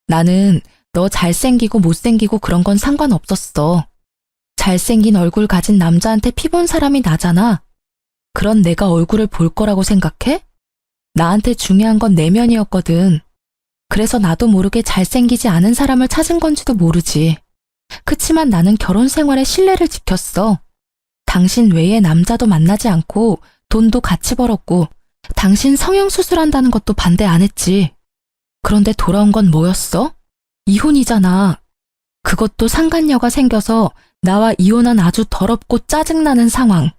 나는 너 잘생기고 못생기고 그런 건 상관없었어. 잘생긴 얼굴 가진 남자한테 피본 사람이 나잖아. 그런 내가 얼굴을 볼 거라고 생각해? 나한테 중요한 건 내면이었거든. 그래서 나도 모르게 잘생기지 않은 사람을 찾은 건지도 모르지. 그치만 나는 결혼 생활에 신뢰를 지켰어. 당신 외에 남자도 만나지 않고 돈도 같이 벌었고 당신 성형수술한다는 것도 반대 안 했지. 그런데 돌아온 건 뭐였어? 이혼이잖아. 그것도 상간녀가 생겨서 나와 이혼한 아주 더럽고 짜증나는 상황.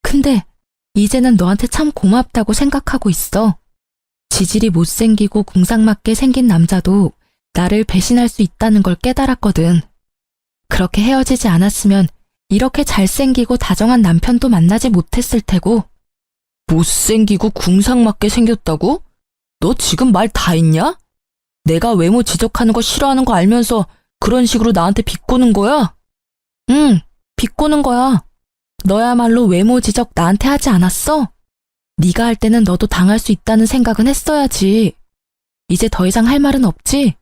근데 이제는 너한테 참 고맙다고 생각하고 있어. 지질이 못생기고 궁상맞게 생긴 남자도 나를 배신할 수 있다는 걸 깨달았거든. 그렇게 헤어지지 않았으면 이렇게 잘생기고 다정한 남편도 만나지 못했을 테고. 못생기고 궁상맞게 생겼다고? 너 지금 말 다 했냐? 내가 외모 지적하는 거 싫어하는 거 알면서 그런 식으로 나한테 비꼬는 거야? 응, 비꼬는 거야. 너야말로 외모 지적 나한테 하지 않았어? 네가 할 때는 너도 당할 수 있다는 생각은 했어야지. 이제 더 이상 할 말은 없지?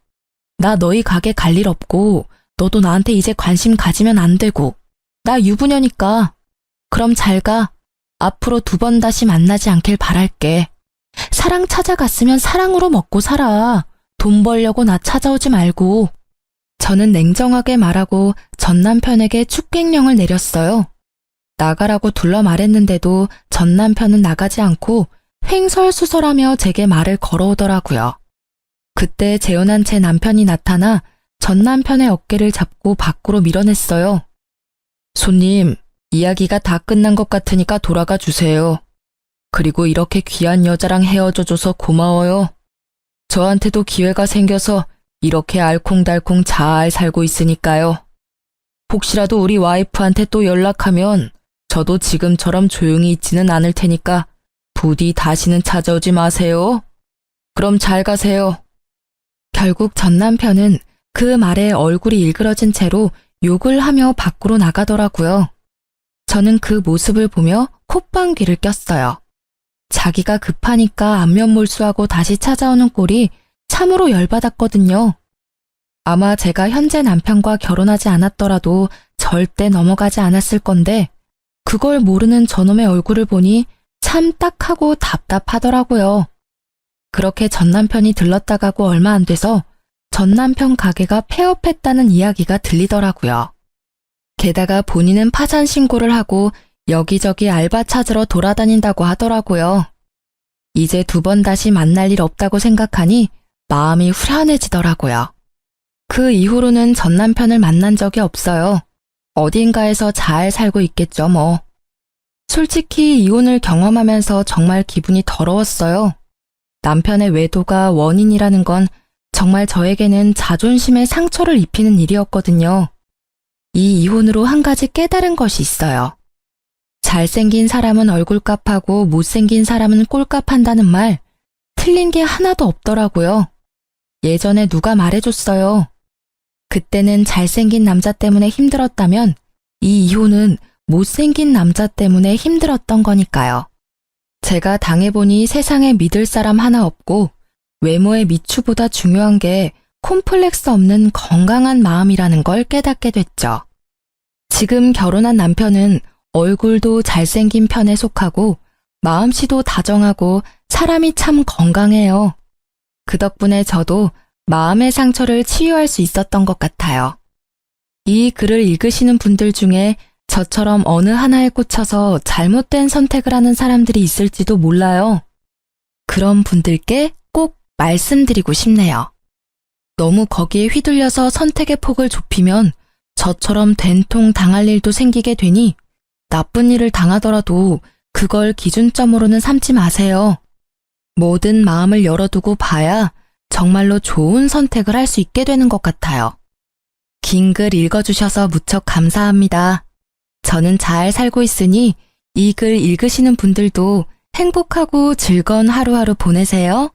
나 너희 가게 갈 일 없고 너도 나한테 이제 관심 가지면 안 되고. 나 유부녀니까. 그럼 잘 가. 앞으로 2번 다시 만나지 않길 바랄게. 사랑 찾아갔으면 사랑으로 먹고 살아. 돈 벌려고 나 찾아오지 말고. 저는 냉정하게 말하고 전 남편에게 축객령을 내렸어요. 나가라고 둘러 말했는데도 전 남편은 나가지 않고 횡설수설하며 제게 말을 걸어오더라고요. 그때 재혼한 제 남편이 나타나 전 남편의 어깨를 잡고 밖으로 밀어냈어요. 손님, 이야기가 다 끝난 것 같으니까 돌아가 주세요. 그리고 이렇게 귀한 여자랑 헤어져줘서 고마워요. 저한테도 기회가 생겨서 이렇게 알콩달콩 잘 살고 있으니까요. 혹시라도 우리 와이프한테 또 연락하면 저도 지금처럼 조용히 있지는 않을 테니까 부디 다시는 찾아오지 마세요. 그럼 잘 가세요. 결국 전 남편은 그 말에 얼굴이 일그러진 채로 욕을 하며 밖으로 나가더라고요. 저는 그 모습을 보며 콧방귀를 꼈어요. 자기가 급하니까 안면몰수하고 다시 찾아오는 꼴이 참으로 열받았거든요. 아마 제가 현재 남편과 결혼하지 않았더라도 절대 넘어가지 않았을 건데 그걸 모르는 저놈의 얼굴을 보니 참 딱하고 답답하더라고요. 그렇게 전 남편이 들렀다 가고 얼마 안 돼서 전 남편 가게가 폐업했다는 이야기가 들리더라고요. 게다가 본인은 파산 신고를 하고 여기저기 알바 찾으러 돌아다닌다고 하더라고요. 이제 2번 다시 만날 일 없다고 생각하니 마음이 후련해지더라고요. 그 이후로는 전 남편을 만난 적이 없어요. 어딘가에서 잘 살고 있겠죠, 뭐. 솔직히 이혼을 경험하면서 정말 기분이 더러웠어요. 남편의 외도가 원인이라는 건 정말 저에게는 자존심에 상처를 입히는 일이었거든요. 이 이혼으로 한 가지 깨달은 것이 있어요. 잘생긴 사람은 얼굴값하고 못생긴 사람은 꼴값한다는 말, 틀린 게 하나도 없더라고요. 예전에 누가 말해줬어요. 그때는 잘생긴 남자 때문에 힘들었다면 이 이혼은 못생긴 남자 때문에 힘들었던 거니까요. 제가 당해보니 세상에 믿을 사람 하나 없고 외모의 미추보다 중요한 게 콤플렉스 없는 건강한 마음이라는 걸 깨닫게 됐죠. 지금 결혼한 남편은 얼굴도 잘생긴 편에 속하고 마음씨도 다정하고 사람이 참 건강해요. 그 덕분에 저도 마음의 상처를 치유할 수 있었던 것 같아요. 이 글을 읽으시는 분들 중에 저처럼 어느 하나에 꽂혀서 잘못된 선택을 하는 사람들이 있을지도 몰라요. 그런 분들께 꼭 말씀드리고 싶네요. 너무 거기에 휘둘려서 선택의 폭을 좁히면 저처럼 된통 당할 일도 생기게 되니 나쁜 일을 당하더라도 그걸 기준점으로는 삼지 마세요. 모든 마음을 열어두고 봐야 정말로 좋은 선택을 할 수 있게 되는 것 같아요. 긴 글 읽어주셔서 무척 감사합니다. 저는 잘 살고 있으니 이 글 읽으시는 분들도 행복하고 즐거운 하루하루 보내세요.